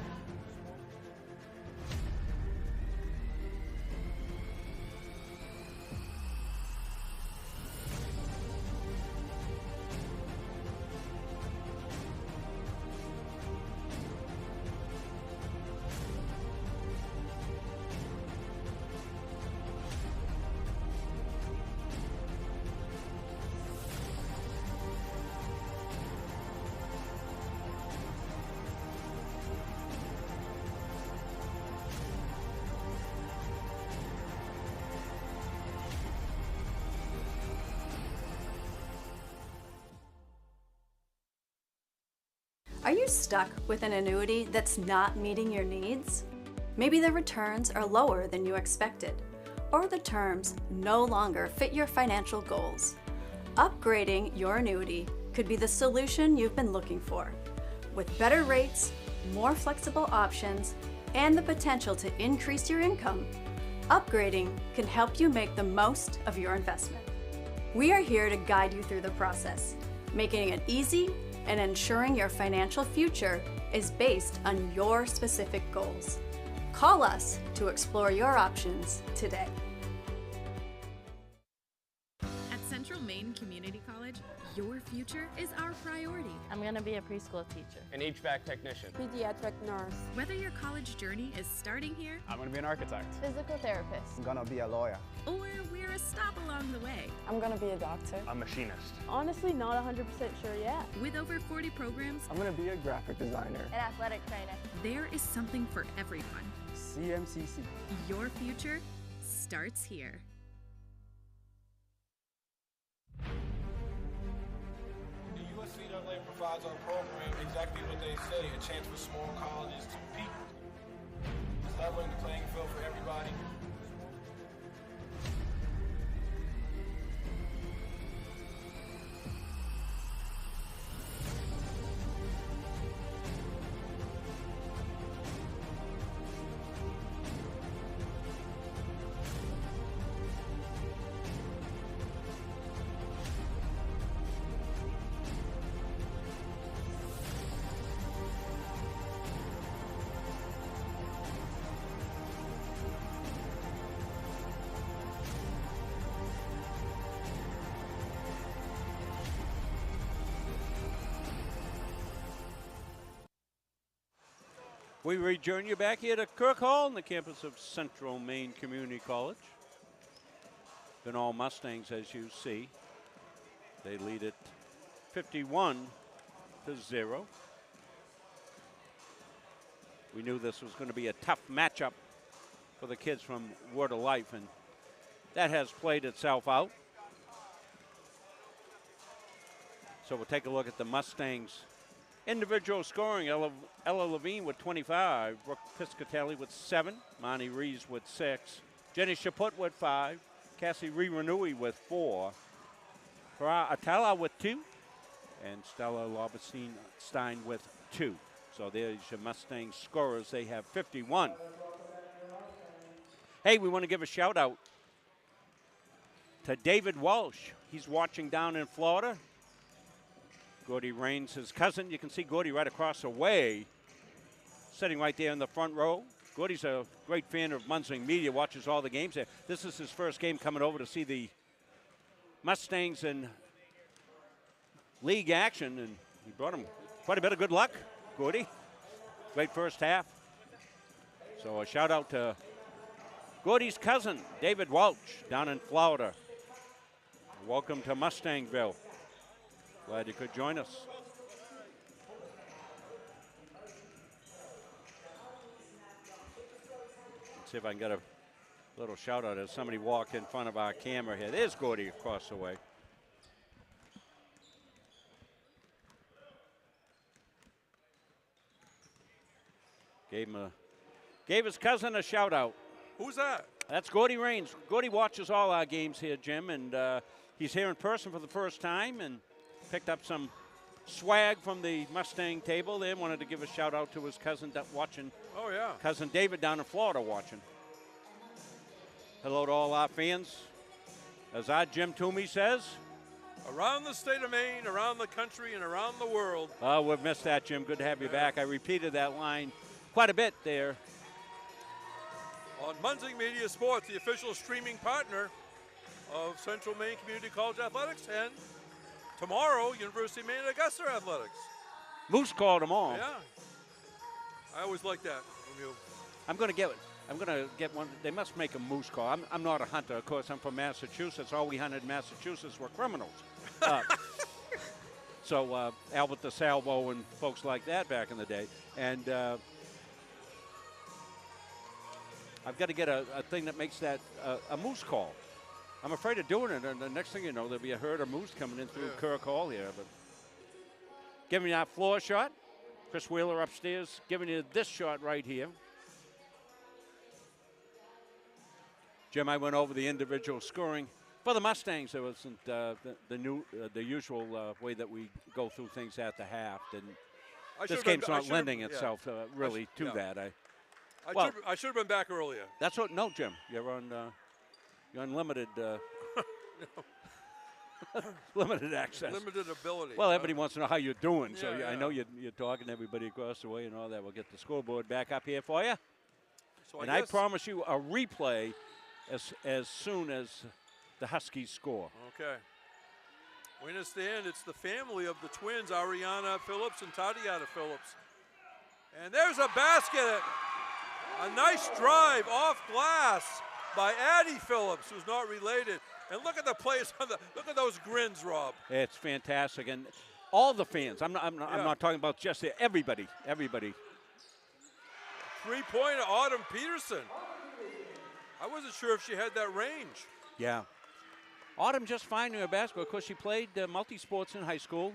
Are you stuck with an annuity that's not meeting your needs? Maybe the returns are lower than you expected, or the terms no longer fit your financial goals. Upgrading your annuity could be the solution you've been looking for. With better rates, more flexible options, and the potential to increase your income, upgrading can help you make the most of your investment. We are here to guide you through the process, making it easy and ensuring your financial future is based on your specific goals. Call us to explore your options today. At Central Maine Community College, your future is our priority. I'm going to be a preschool teacher. An HVAC technician. Pediatric nurse. Whether your college journey is starting here I'm going to be an architect. Physical therapist. I'm gonna be a lawyer. or we're a stop along the way, I'm gonna be a doctor. A machinist. Honestly, not 100% sure yet. with over 40 programs, I'm gonna be a graphic designer. An athletic trainer. there is something for everyone. CMCC. Your future starts here. The USCAA provides our program exactly what they say, a chance for small colleges to compete. It's leveling the playing field for everybody. We rejoin you back here to Kirk Hall on the campus of Central Maine Community College. Been all Mustangs, as you see. They lead it 51-0. We knew this was going to be a tough matchup for the kids from Word of Life, and that has played itself out. So we'll take a look at the Mustangs. Individual scoring, Ella Levine with 25, Brooke Piscatelli with 7, Monty Rees with 6, Jenny Chaput with 5, Cassie Renui with 4, Farah Atala with 2, and Stella Lobenstein with 2. So there's your Mustang scorers. They have 51. Hey, we want to give a shout out to David Walsh. He's watching down in Florida. Gordy Rains, his cousin. You can see Gordy right across the way, sitting right there in the front row. Gordy's a great fan of Munsing Media, watches all the games there. This is his first game coming over to see the Mustangs in league action, and he brought him quite a bit of good luck, Gordy. Great first half. So a shout out to Gordy's cousin, David Welch, down in Florida. Welcome to Mustangville. Glad you could join us. Let's see if I can get a little shout out as somebody walked in front of our camera here. There's Gordy across the way. Gave his cousin a shout out. Who's that? That's Gordy Rains. Gordy watches all our games here, Jim, and he's here in person for the first time and picked up some swag from the Mustang table there. Wanted to give a shout out to his cousin watching. Oh, yeah. Cousin David down in Florida watching. Hello to all our fans. As our Jim Toomey says, Around the state of Maine, around the country, and around the world. Oh, we've missed that, Jim. Good to have you back. I repeated that line quite a bit there. On Munzing Media Sports, the official streaming partner of Central Maine Community College Athletics, and tomorrow, University of Maine Augusta Athletics. Moose called them all. Yeah. I always like that from you. I'm going to get one. They must make a moose call. I'm not a hunter. Of course, I'm from Massachusetts. All we hunted in Massachusetts were criminals. So Albert DeSalvo and folks like that back in the day. And I've got to get a thing that makes that a moose call. I'm afraid of doing it, and the next thing you know, there'll be a herd of moose coming in through Kirk Hall here. But giving you that floor shot. Chris Wheeler upstairs giving you this shot right here. Jim, I went over the individual scoring. For the Mustangs, there wasn't the usual way that we go through things at the half. This game's not lending itself really to that. I should have been back earlier. That's what. No, Jim, you're on limited. Limited access. Limited ability. Well, everybody wants to know how you're doing, so I know you're talking to everybody across the way and all that. We'll get the scoreboard back up here for you. So and I promise you a replay as soon as the Huskies score. Okay. We understand it's the family of the twins, Ariana Phillips and Tatiana Phillips. And there's a basket. A nice drive off glass by Addie Phillips, who's not related. And look at the plays on look at those grins, Rob. It's fantastic, and all the fans. I'm not talking about just everybody. 3-pointer, Autumn Peterson. I wasn't sure if she had that range. Yeah. Autumn just finding her basketball. Of course, she played multi-sports in high school.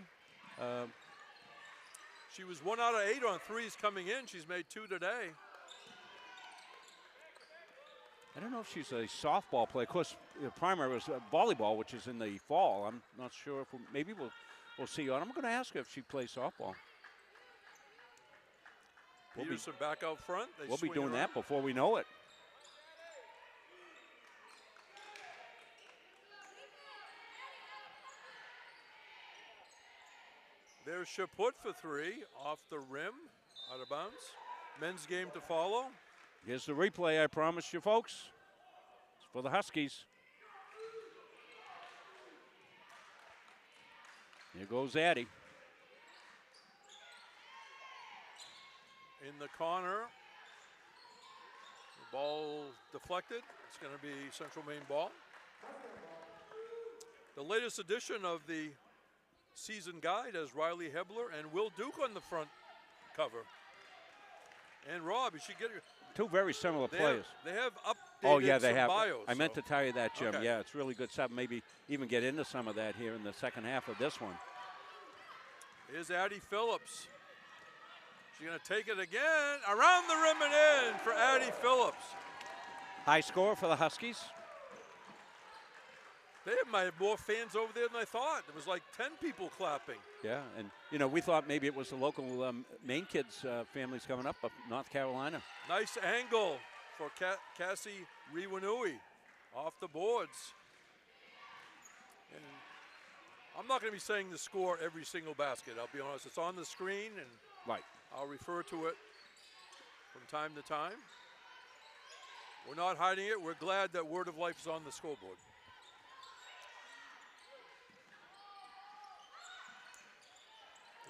She was 1 out of 8 on threes coming in. She's made 2 today. I don't know if she's a softball player. Of course, primary was volleyball, which is in the fall. I'm not sure if maybe we'll see. I'm going to ask her if she plays softball. Peterson back out front. We'll be doing that before we know it. There's Chaput for 3, off the rim, out of bounds. Men's game to follow. Here's the replay, I promised you folks. It's for the Huskies. Here goes Addie. In the corner. The ball deflected. It's going to be Central Maine ball. The latest edition of the season guide has Riley Hebler and Will Duke on the front cover. And Rob, you should get your... Two very similar players. They have updated they have. bios. I meant to tell you that, Jim. Okay. Yeah, it's really good stuff. Maybe even get into some of that here in the second half of this one. Here's Addie Phillips. She's going to take it again. Around the rim and in for Addie Phillips. High score for the Huskies. They might have more fans over there than I thought. There was like 10 people clapping. Yeah, and we thought maybe it was the local Maine kids families coming up North Carolina. Nice angle for Cassie Riwanui off the boards. And I'm not going to be saying the score every single basket. I'll be honest. It's on the screen, and I'll refer to it from time to time. We're not hiding it. We're glad that Word of Life is on the scoreboard.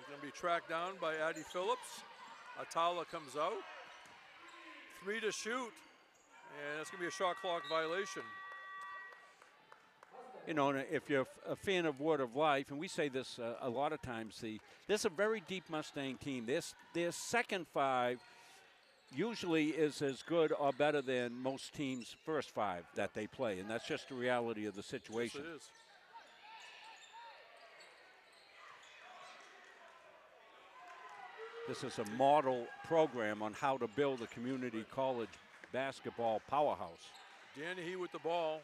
Going to be tracked down by Addie Phillips. Atala comes out. 3 to shoot, and that's going to be a shot clock violation. And if you're a fan of Word of Life, and we say this a lot of times, this is a very deep Mustang team. Their second 5 usually is as good or better than most teams' first 5 that they play, and that's just the reality of the situation. Yes, it is. This is a model program on how to build a community college basketball powerhouse. Danny with the ball.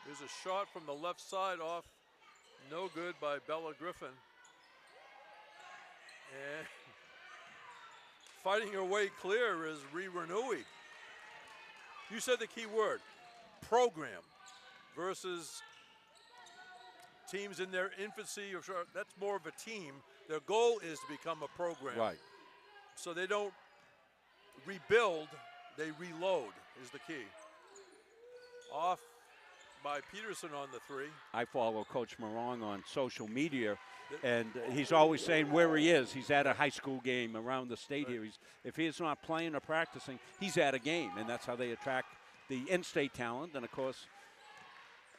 There's a shot from the left side off. No good by Bella Griffin. And fighting her way clear is Riwanui. You said the key word, program versus teams in their infancy, or that's more of a team. Their goal is to become a program. Right. So they don't rebuild, they reload is the key. Off by Peterson on the three. I follow Coach Morong on social media, and he's always saying where he is. He's at a high school game around the state here. If he's not playing or practicing, he's at a game, and that's how they attract the in-state talent. And, of course,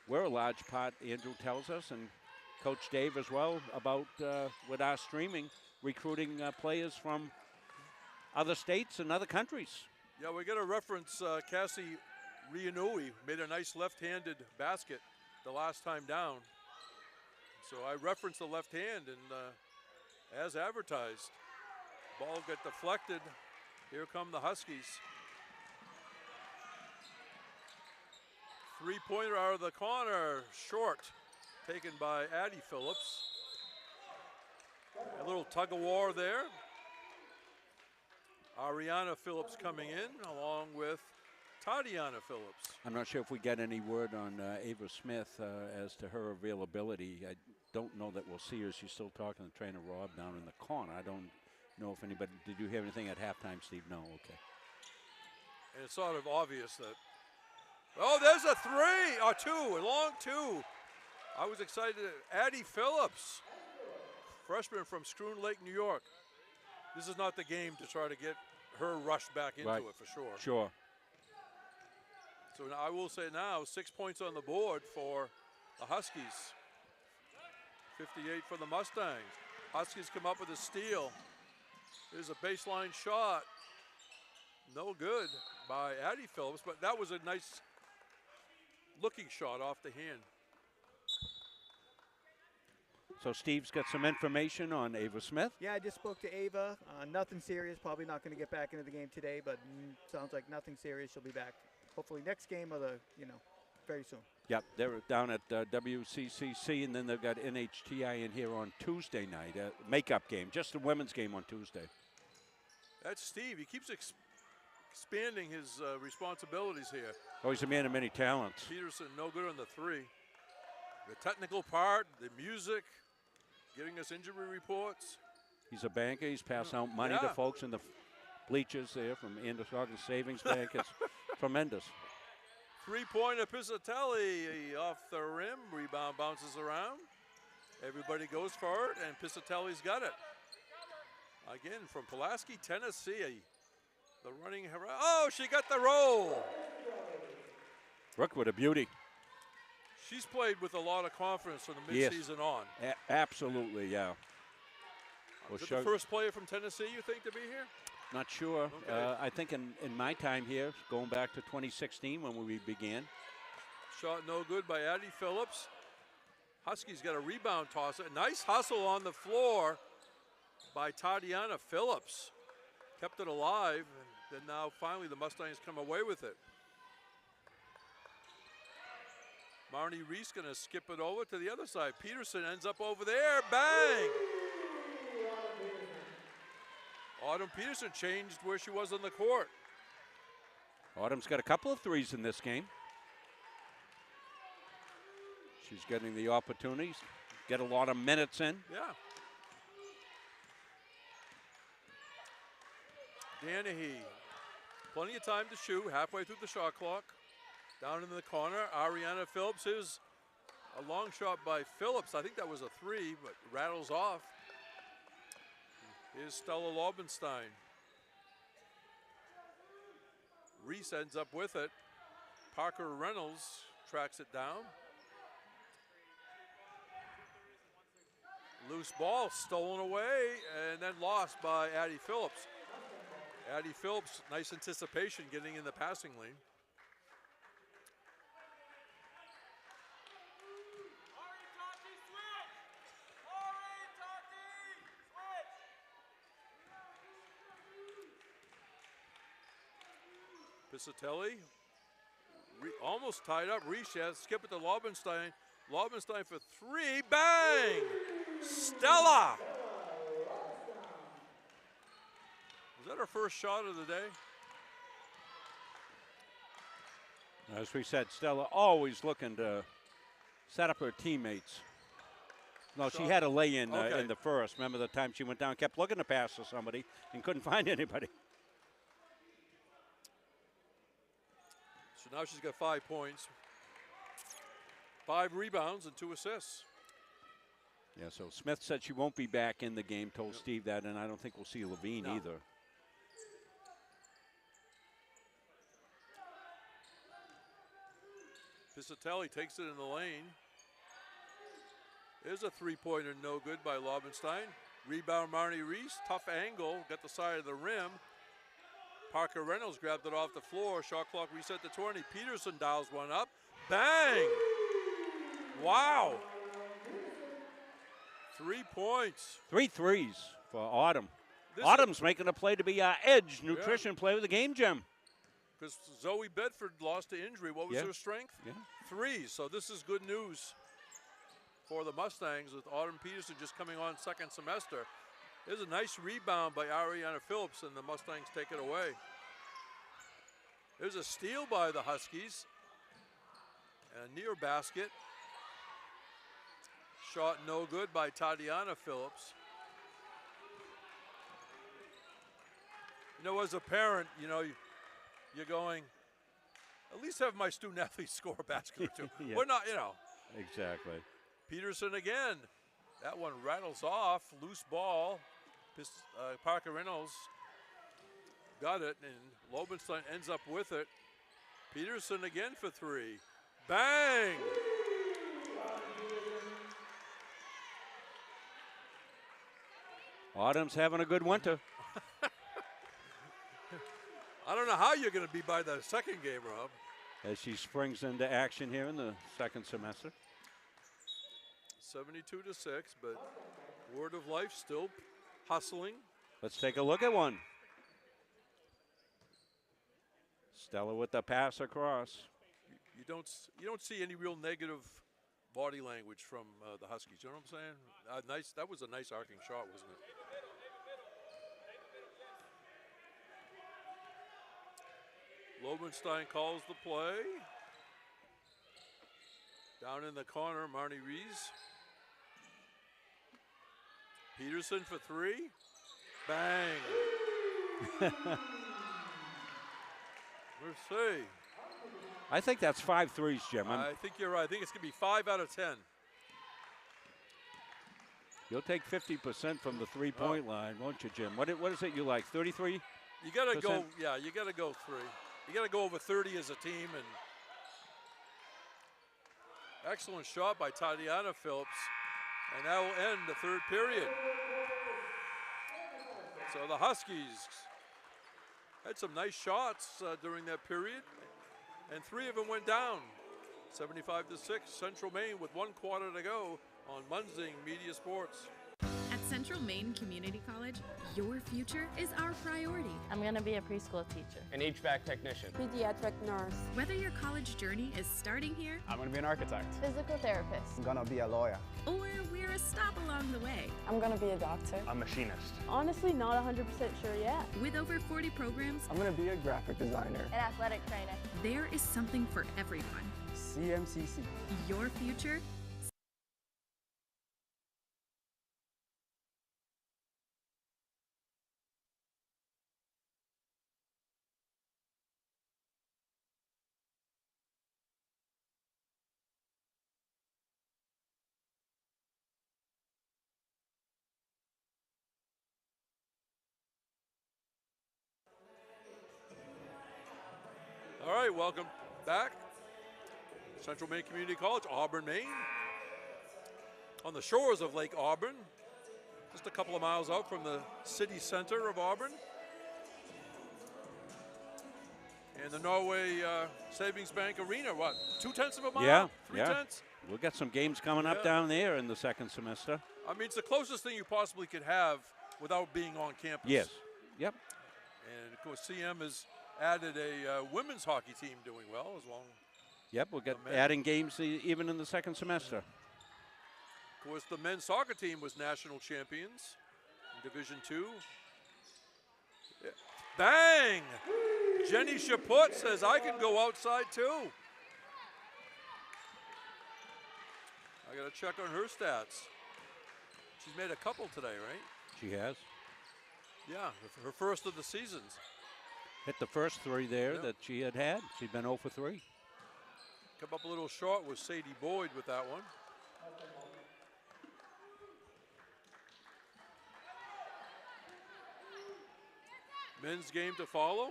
we're a large part, Andrew tells us, and Coach Dave as well, about with our streaming, recruiting players from other states and other countries. Yeah, we got to reference Cassie Rianui made a nice left-handed basket the last time down. So I referenced the left hand, and as advertised, ball got deflected. Here come the Huskies. Three-pointer out of the corner, short, taken by Addie Phillips. A little tug-of-war there. Ariana Phillips coming in along with Tatiana Phillips. I'm not sure if we get any word on Ava Smith as to her availability. I don't know that we'll see her. She's still talking to trainer Rob down in the corner. I don't know if anybody, did you hear anything at halftime, Steve? No, okay. And it's sort of obvious that, oh, there's a three, or two, a long two. I was excited. Addie Phillips, freshman from Schroon Lake, New York. This is not the game to try to get her rushed back into it for sure. Sure. So now I will say now 6 points on the board for the Huskies. 58 for the Mustangs. Huskies come up with a steal. There's a baseline shot. No good by Addie Phillips, but that was a nice looking shot off the hand. So Steve's got some information on Ava Smith. Yeah, I just spoke to Ava. Nothing serious. Probably not going to get back into the game today, but sounds like nothing serious. She'll be back hopefully next game of the, very soon. Yep, they're down at WCCC, and then they've got NHTI in here on Tuesday night. Makeup game, just a women's game on Tuesday. That's Steve. He keeps expanding his responsibilities here. Oh, he's a man of many talents. Peterson, no good on the three. The technical part, the music, getting us injury reports. He's a banker. He's passing out money to folks in the bleachers there from Androscoggin Savings Bank. It's tremendous. Three-pointer Piscitelli off the rim. Rebound bounces around. Everybody goes for it, and Piscitelli's got it. Again, from Pulaski, Tennessee. The running, oh, she got the roll. Brooke with a beauty. She's played with a lot of confidence from the midseason on. Absolutely, yeah. Is it the first player from Tennessee you think to be here? Not sure. Okay. I think in my time here, going back to 2016 when we began. Shot no good by Addie Phillips. Huskies got a rebound toss. A nice hustle on the floor by Tatiana Phillips. Kept it alive, and then now finally the Mustangs come away with it. Marnie Reese going to skip it over to the other side. Peterson ends up over there. Bang! Autumn Peterson changed where she was on the court. Autumn's got a couple of threes in this game. She's getting the opportunities, get a lot of minutes in. Yeah. Danahy, plenty of time to shoot, halfway through the shot clock. Down in the corner, Ariana Phillips. Here's a long shot by Phillips. I think that was a three, but rattles off. Here's Stella Lobenstein. Reese ends up with it. Parker Reynolds tracks it down. Loose ball stolen away and then lost by Addie Phillips. Addie Phillips, nice anticipation getting in the passing lane. Piscitelli almost tied up. Reese has skip it to Lobenstein. Lobenstein for three. Bang! Stella! Was that her first shot of the day? As we said, Stella always looking to set up her teammates. No, shot. she had a lay-in Okay. in the first. Remember the time she went down, kept looking to pass to somebody and couldn't find anybody. So now she's got 5 points, 5 rebounds, and 2 assists. Yeah, so Smith said she won't be back in the game, told Steve that, and I don't think we'll see Levine either. Piscitelli takes it in the lane. There's a three-pointer, no good by Lobenstein. Rebound, Marnie Reese, tough angle, got the side of the rim. Parker Reynolds grabbed it off the floor. Shot clock reset to 20. Peterson dials one up. Bang! Wow. 3 points. 3 threes for Autumn. This Autumn's making a play to be our edge nutrition player of the game, Jim. Because Zoe Bedford lost to injury. What was her strength? Yeah. 3. So this is good news for the Mustangs with Autumn Peterson just coming on second semester. There's a nice rebound by Ariana Phillips, and the Mustangs take it away. There's a steal by the Huskies. And a near basket. Shot no good by Tatiana Phillips. You know, as a parent, you know, you're going, at least have my student athletes score a basket or two. Yeah. We're not, you know. Exactly. Peterson again. That one rattles off. Loose ball. Parker Reynolds got it, and Lobenstein ends up with it. Peterson again for 3. Bang! Autumn's having a good winter. I don't know how you're going to be by the second game, Rob. As she springs into action here in the second semester. 72-6, but Word of Life still hustling. Let's take a look at one. Stella with the pass across. You don't see any real negative body language from the Huskies. You know what I'm saying? Nice. That was a nice arcing shot, wasn't it? Lobenstein calls the play. Down in the corner, Marnie Rees. Peterson for 3. Bang. We'll see. I think that's 5 threes, Jim. I think you're right. I think it's going to be 5 out of 10. You'll take 50% from the three-point line, won't you, Jim? What is it you like, 33? You got to go, yeah, you got to go 3. You got to go over 30 as a team. And excellent shot by Tatiana Phillips. And that will end the third period. So the Huskies had some nice shots during that period. And 3 of them went down. 75-6, Central Maine with 1 quarter to go on Munzing Media Sports. At Central Maine Community College, your future is our priority. I'm going to be a preschool teacher. An HVAC technician. Pediatric nurse. Whether your college journey is starting here, I'm going to be an architect. Physical therapist. I'm gonna be a lawyer. or we're a stop along the way. I'm going to be a doctor. A machinist. Honestly, not 100% sure yet. With over 40 programs, I'm gonna be a graphic designer. An athletic trainer. there is something for everyone. CMCC. Your future. All right, welcome back. Central Maine Community College, Auburn, Maine. On the shores of Lake Auburn, just a couple of miles out from the city center of Auburn. And the Norway Savings Bank Arena, what, 2/10 of a mile? Yeah, 3/10? We'll get some games coming up down there in the second semester. I mean, it's the closest thing you possibly could have without being on campus. Yes. Yep. And of course, CM has added a women's hockey team doing well as long. Yep, we'll get men. adding games even in the second semester. Of course, the men's soccer team was national champions in Division II. Yeah. Bang! Jenny Chaput says, I can go outside too. I got to check on her stats. She's made a couple today, right? She has. Yeah, her first of the seasons. Hit the first 3 there that she had. She'd been 0 for 3. Come up a little short with Sadie Boyd with that one. Men's game to follow.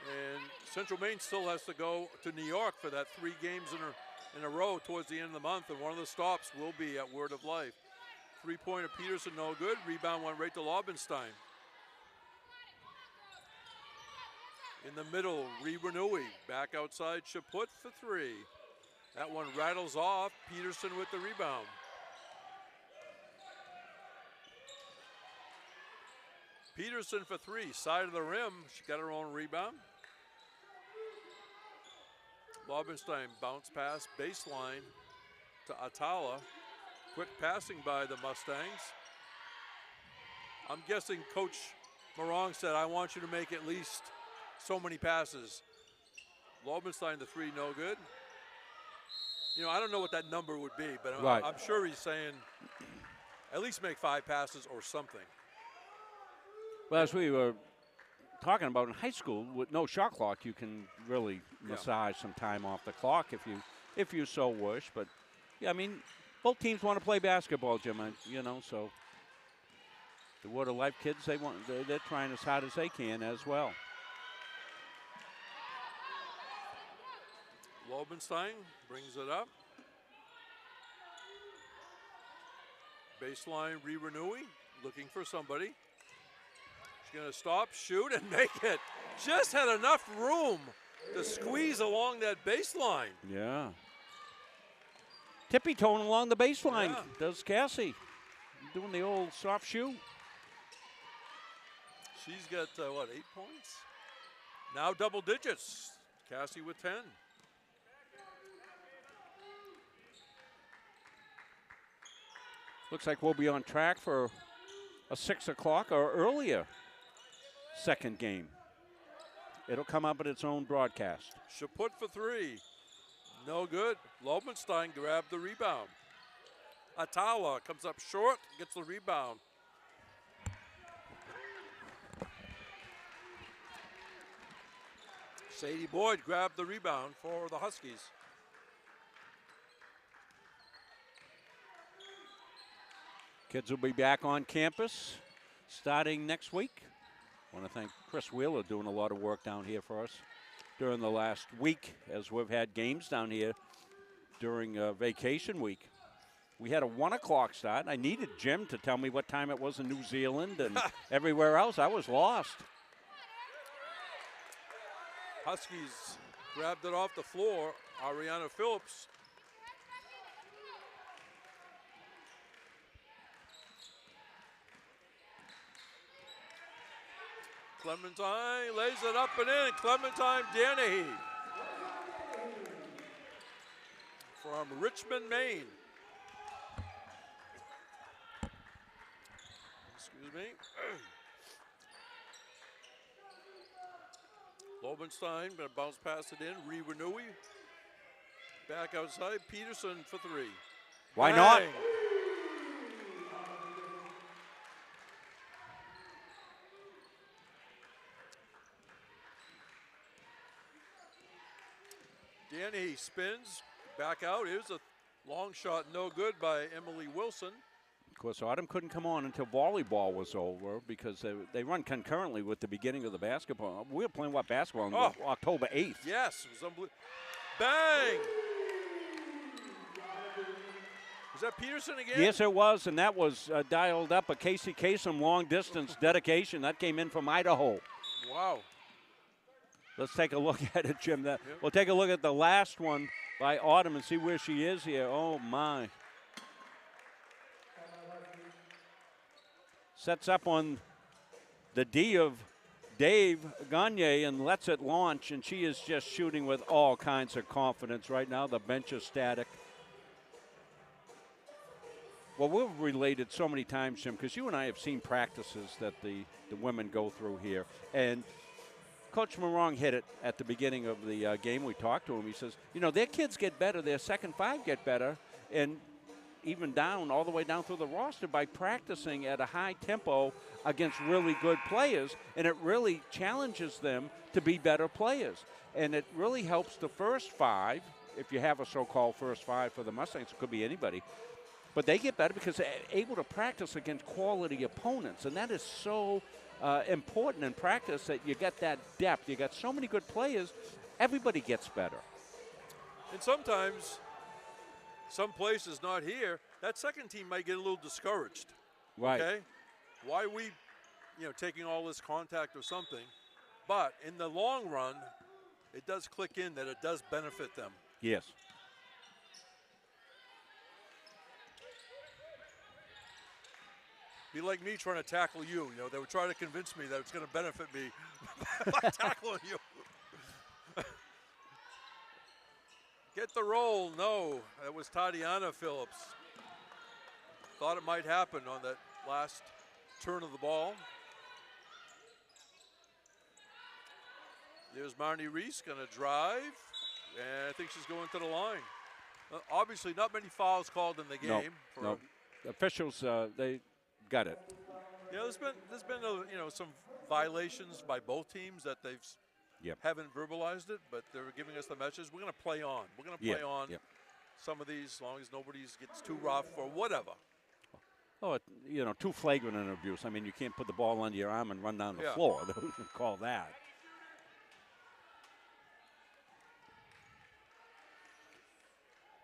And Central Maine still has to go to New York for that 3 games in a row towards the end of the month, and one of the stops will be at Word of Life. 3-pointer Peterson, no good. Rebound went right to Lobenstein. In the middle, Renui back outside Chaput for 3. That one rattles off. Peterson with the rebound. Peterson for 3, side of the rim. She got her own rebound. Lobenstein bounce pass, baseline to Atala. Quick passing by the Mustangs. I'm guessing Coach Morong said, I want you to make at least so many passes. Lobenstein the 3, no good. You know, I don't know what that number would be, but I'm sure he's saying at least make 5 passes or something. Well, as we were talking about in high school, with no shot clock, you can really massage some time off the clock if you so wish. But yeah, I mean, both teams want to play basketball, Jim. You know, so the Word of Life kids, they're trying as hard as they can as well. Lobenstein brings it up. Baseline, Renui looking for somebody. She's going to stop, shoot, and make it. Just had enough room to squeeze along that baseline. Yeah. Tippy-toeing along the baseline does Cassie. Doing the old soft shoe. She's got, 8 points? Now double digits. Cassie with 10. Looks like we'll be on track for a 6 o'clock or earlier second game. It'll come up at its own broadcast. Chaput for 3. No good. Lobenstein grabbed the rebound. Atala comes up short, gets the rebound. Sadie Boyd grabbed the rebound for the Huskies. Kids will be back on campus starting next week. I want to thank Chris Wheeler doing a lot of work down here for us during the last week as we've had games down here during vacation week. We had a 1 o'clock start. I needed Jim to tell me what time it was in New Zealand and everywhere else. I was lost. Huskies grabbed it off the floor. Ariana Phillips. Clementine lays it up and in. Clementine Danahy from Richmond, Maine. Excuse me. Lobenstein going to bounce past it in. Renui back outside. Peterson for 3. Why not? Danny spins back out. Here's a long shot, no good by Emily Wilson. Of course, Autumn couldn't come on until volleyball was over because they run concurrently with the beginning of the basketball. We were playing basketball on October 8th. Yes, it was unbelievable. Bang! Was that Peterson again? Yes, it was, and that was dialed up a Casey Kasem long distance dedication. That came in from Idaho. Wow. Let's take a look at it, Jim. We'll take a look at the last one by Autumn and see where she is here. Oh, my. Sets up on the D of Dave Gagne and lets it launch, and she is just shooting with all kinds of confidence right now. The bench is static. Well, we've related so many times, Jim, because you and I have seen practices that the women go through here. And Coach Morong hit it at the beginning of the game. We talked to him. He says, you know, their kids get better. Their second 5 get better. And even down all the way down through the roster by practicing at a high tempo against really good players, and it really challenges them to be better players. And it really helps the first five, if you have a so-called first five for the Mustangs. It could be anybody. But they get better because they're able to practice against quality opponents, and that is so important in practice that you get that depth. You got so many good players, everybody gets better. And sometimes, some places not here, that second team might get a little discouraged. Right. Okay? Why are we, taking all this contact or something? But in the long run, it does click in that it does benefit them. Yes. Be like me trying to tackle you. They were trying to convince me that it's going to benefit me by tackling you. Get the roll. No, that was Tatiana Phillips. Thought it might happen on that last turn of the ball. There's Marnie Reese going to drive, and I think she's going to the line. Obviously, not many fouls called in the game. No. Officials, they got it. There's been some violations by both teams that they've haven't verbalized it, but they're giving us the message. We're going to play on. We're going to play on some of these as long as nobody gets too rough or whatever. Oh, too flagrant an abuse. I mean, you can't put the ball under your arm and run down the floor. They wouldn't call that.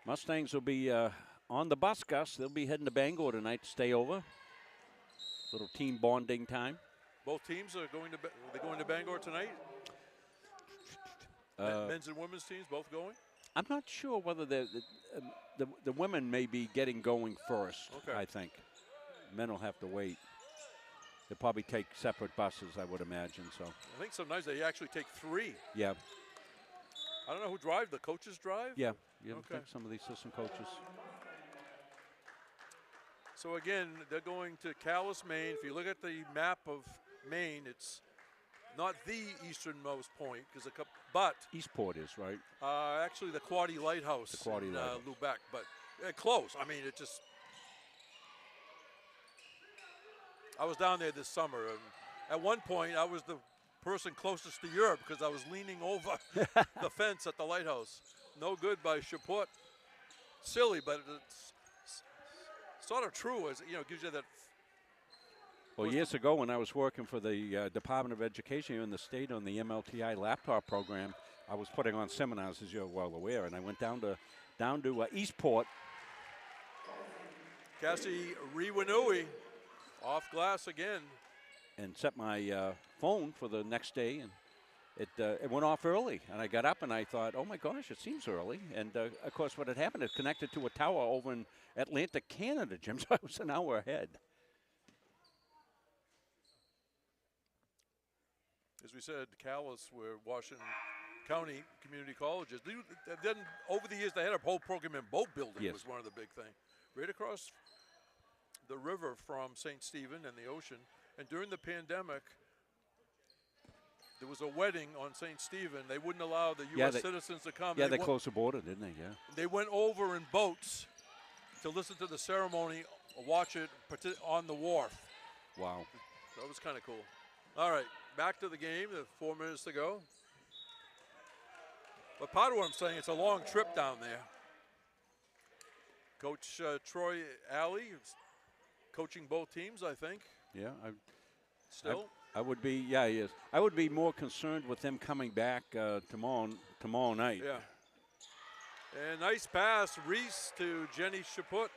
Mustangs will be on the bus, Gus. They'll be heading to Bangor tonight to stay over. Little team bonding time. Both teams are going to Bangor tonight. Men's and women's teams both going. I'm not sure whether the women may be getting going first. Okay. I think men will have to wait. They'll probably take separate buses, I would imagine. So I think sometimes they actually take three. Yeah. I don't know who drive. The coaches drive. Yeah. You think some of the assistant coaches. So again, they're going to Calais, Maine. If you look at the map of Maine, it's not the easternmost point, but Eastport is, right? Actually, the Quaddy Lighthouse in Lighthouse. Lubec, but close. I mean, it just. I was down there this summer, and at one point, I was the person closest to Europe because I was leaning over the fence at the lighthouse. No good by Chaput. Silly, but it's sort of true, as it gives you that. Well, years ago when I was working for the Department of Education here in the state on the MLTI laptop program, I was putting on seminars, as you're well aware, and I went down to Eastport. Cassie Riwanui off glass again. And set my phone for the next day, and it went off early. And I got up and I thought, oh my gosh, it seems early. And of course, what had happened, it connected to a tower over in Atlantic, Canada, Jim. So I was an hour ahead. As we said, Calais, where Washington County Community College is. Then over the years, they had a whole program in boat building. Yes. Was one of the big things. Right across the river from St. Stephen and the ocean. And during the pandemic, there was a wedding on St. Stephen. They wouldn't allow the U.S. citizens to come. Yeah, they closed the border, didn't they? Yeah. They went over in boats to listen to the ceremony, watch it on the wharf. Wow. That was kind of cool. All right, back to the game. There's 4 minutes to go. But part of what I'm saying, it's a long trip down there. Coach Troy Alley is coaching both teams, I think. Yeah. I would be. Yeah, he is. I would be more concerned with them coming back tomorrow night. Yeah. And nice pass, Reese to Jenny Chaput.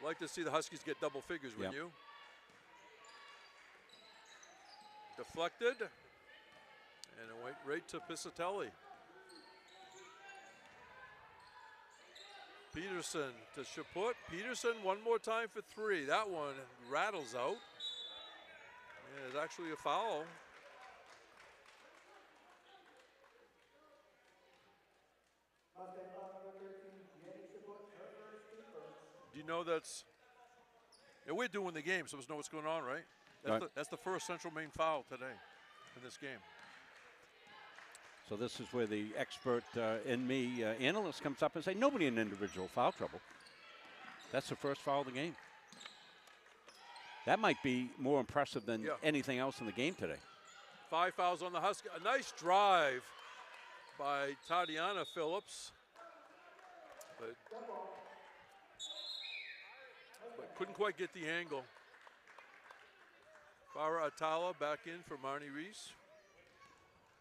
Like to see the Huskies get double figures, wouldn't you? Deflected. And it went right to Piscitelli. Peterson to Chaput. Peterson one more time for 3. That one rattles out. And it's actually a foul. Do you know that's? Yeah, we're doing the game, so we know what's going on, right? That's the first Central Maine foul today in this game. So this is where the expert in me, analyst, comes up and say, nobody in individual foul trouble. That's the first foul of the game. That might be more impressive than anything else in the game today. 5 fouls on the Huskies. A nice drive by Tatiana Phillips. But couldn't quite get the angle. Farah Atala back in for Marnie Reese.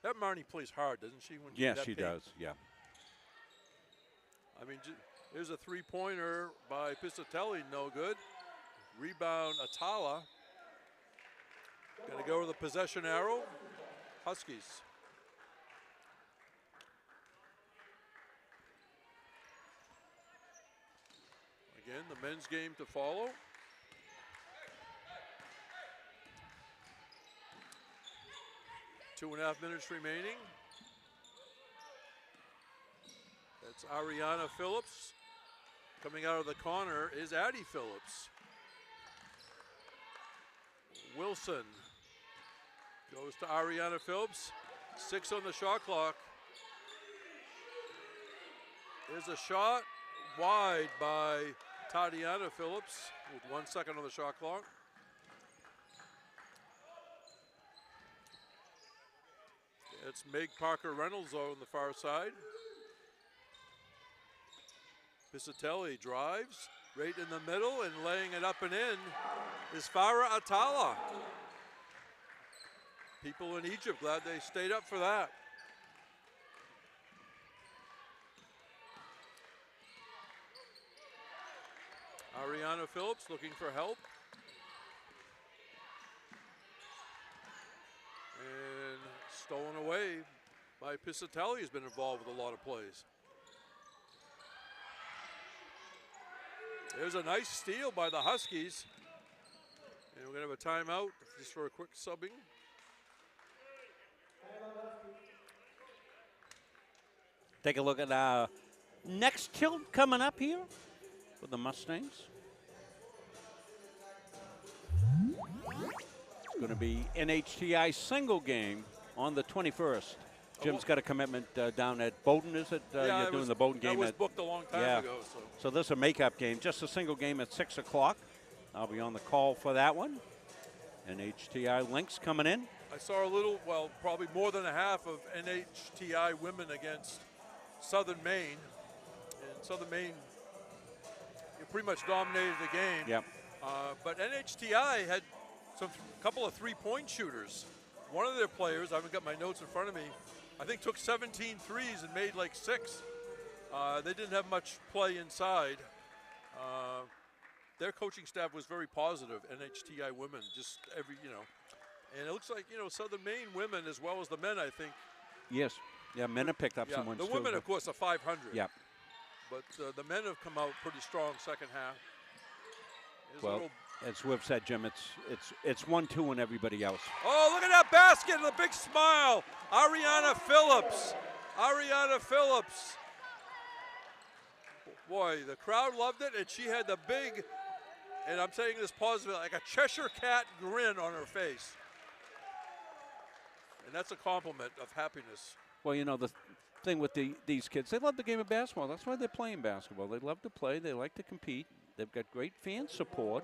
That Marnie plays hard, doesn't she? When Yes, she does, yeah. I mean, here's a three-pointer by Piscitelli, no good. Rebound, Atala. Going to go to the possession arrow. Huskies. Again, the men's game to follow. Two and a half minutes remaining. That's Ariana Phillips. Coming out of the corner is Addie Phillips. Wilson goes to Ariana Phillips. 6 on the shot clock. There's a shot wide by Tatiana Phillips with 1 second on the shot clock. It's Meg Parker Reynolds on the far side. Piscitelli drives right in the middle, and laying it up and in is Farah Atala. People in Egypt glad they stayed up for that. Ariana Phillips looking for help. And stolen away by Piscitelli, who's been involved with a lot of plays. There's a nice steal by the Huskies. And we're going to have a timeout just for a quick subbing. Take a look at our next tilt coming up here for the Mustangs. It's going to be NHTI single game on the 21st. Jim's got a commitment down at Bowdoin, is it? Yeah, you're doing the Bowdoin game. That was booked a long time ago. So this is a makeup game, just a single game at 6 o'clock. I'll be on the call for that one. NHTI Lynx coming in. I saw a little, well, probably more than a half of NHTI women against Southern Maine. And Southern Maine pretty much dominated the game. Yep. But NHTI had a couple of three-point shooters. One of their players, I haven't got my notes in front of me, I think took 17 threes and made like 6. They didn't have much play inside. Their coaching staff was very positive, NHTI women, just every, and it looks like, Southern Maine women as well as the men, I think. Yes. Yeah, men have picked up some wins. The women, of course, are 500. Yep. But the men have come out pretty strong second half. Well, as we've said, Jim, it's 1-2 and everybody else. Oh, look at that basket and the big smile. Ariana Phillips. Ariana Phillips. Boy, the crowd loved it, and she had the big, and I'm saying this positively, like a Cheshire cat grin on her face. And that's a compliment of happiness. Well, the thing with these kids, they love the game of basketball. That's why they're playing basketball. They love to play. They like to compete. They've got great fan support.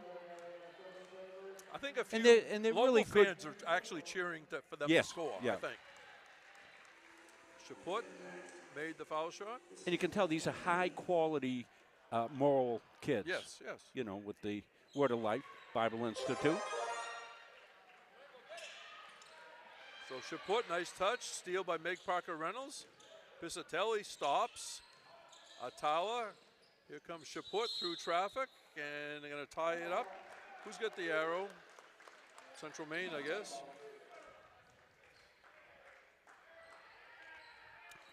I think a few and they're local really fans are actually cheering for them to score, I think. Chaput made the foul shot. And you can tell these are high-quality, moral kids. Yes, yes. With the Word of Life Bible Institute. So Chaput, nice touch. Steal by Meg Parker Reynolds. Piscitelli stops. Atala. Here comes Chaput through traffic, and they're going to tie it up. Who's got the arrow? Central Maine, I guess.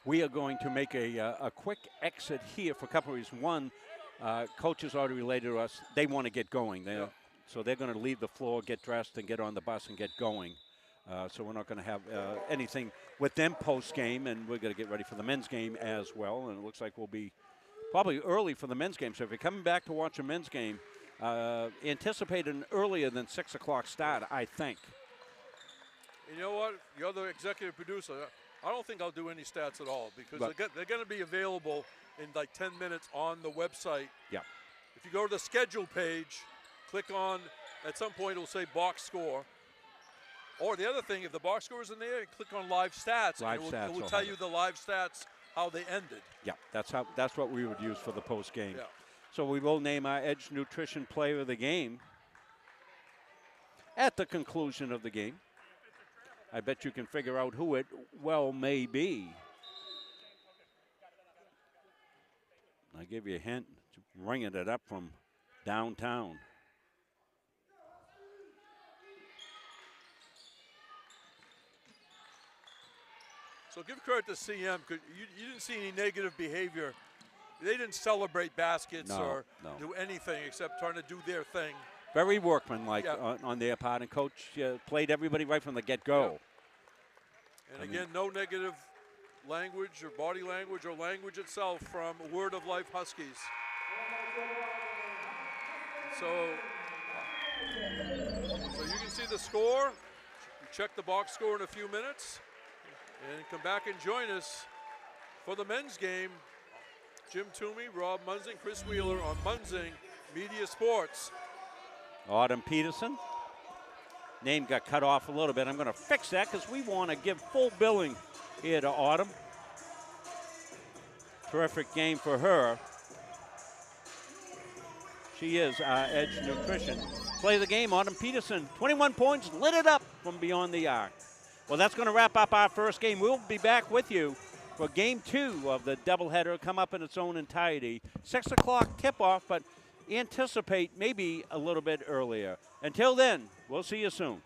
We are going to make a quick exit here for a couple of reasons. One, coaches already related to us. They want to get going. So they're going to leave the floor, get dressed, and get on the bus and get going. So we're not going to have anything with them post-game, and we're going to get ready for the men's game as well. And it looks like we'll be probably early for the men's game. So if you're coming back to watch a men's game, anticipate an earlier than 6 o'clock start, I think. You know what? You're the executive producer. I don't think I'll do any stats at all because Right. they're going to be available in like 10 minutes on the website. Yeah. If you go to the schedule page, click on, at some point it'll say box score. Or the other thing, if the box score is in there, click on live stats. Live and stats it will will tell have you it. the live stats, how they ended. Yeah, that's what we would use for the post game. Yeah. So we will name our Edge Nutrition Player of the Game at the conclusion of the game. I bet you can figure out who it well may be. I give you a hint, ringing it up from downtown. So give credit to CM because you didn't see any negative behavior. They didn't celebrate baskets No, or no. do anything except trying to do their thing. Very workmanlike Yeah. on their part, and Coach played everybody right from the get-go. And again, no negative language or body language or language itself from Word of Life Huskies. So you can see the score. Check the box score in a few minutes. And come back and join us for the men's game. Jim Toomey, Rob Munzing, Chris Wheeler on Munzing Media Sports. Autumn Peterson. Name got cut off a little bit. I'm going to fix that because we want to give full billing here to Autumn. Terrific game for her. She is our Edge Nutrition. Play of the game, Autumn Peterson. 21 points, lit it up from beyond the arc. Well, that's going to wrap up our first game. We'll be back with you for game 2 of the doubleheader, come up in its own entirety. 6 o'clock tip-off, but anticipate maybe a little bit earlier. Until then, we'll see you soon.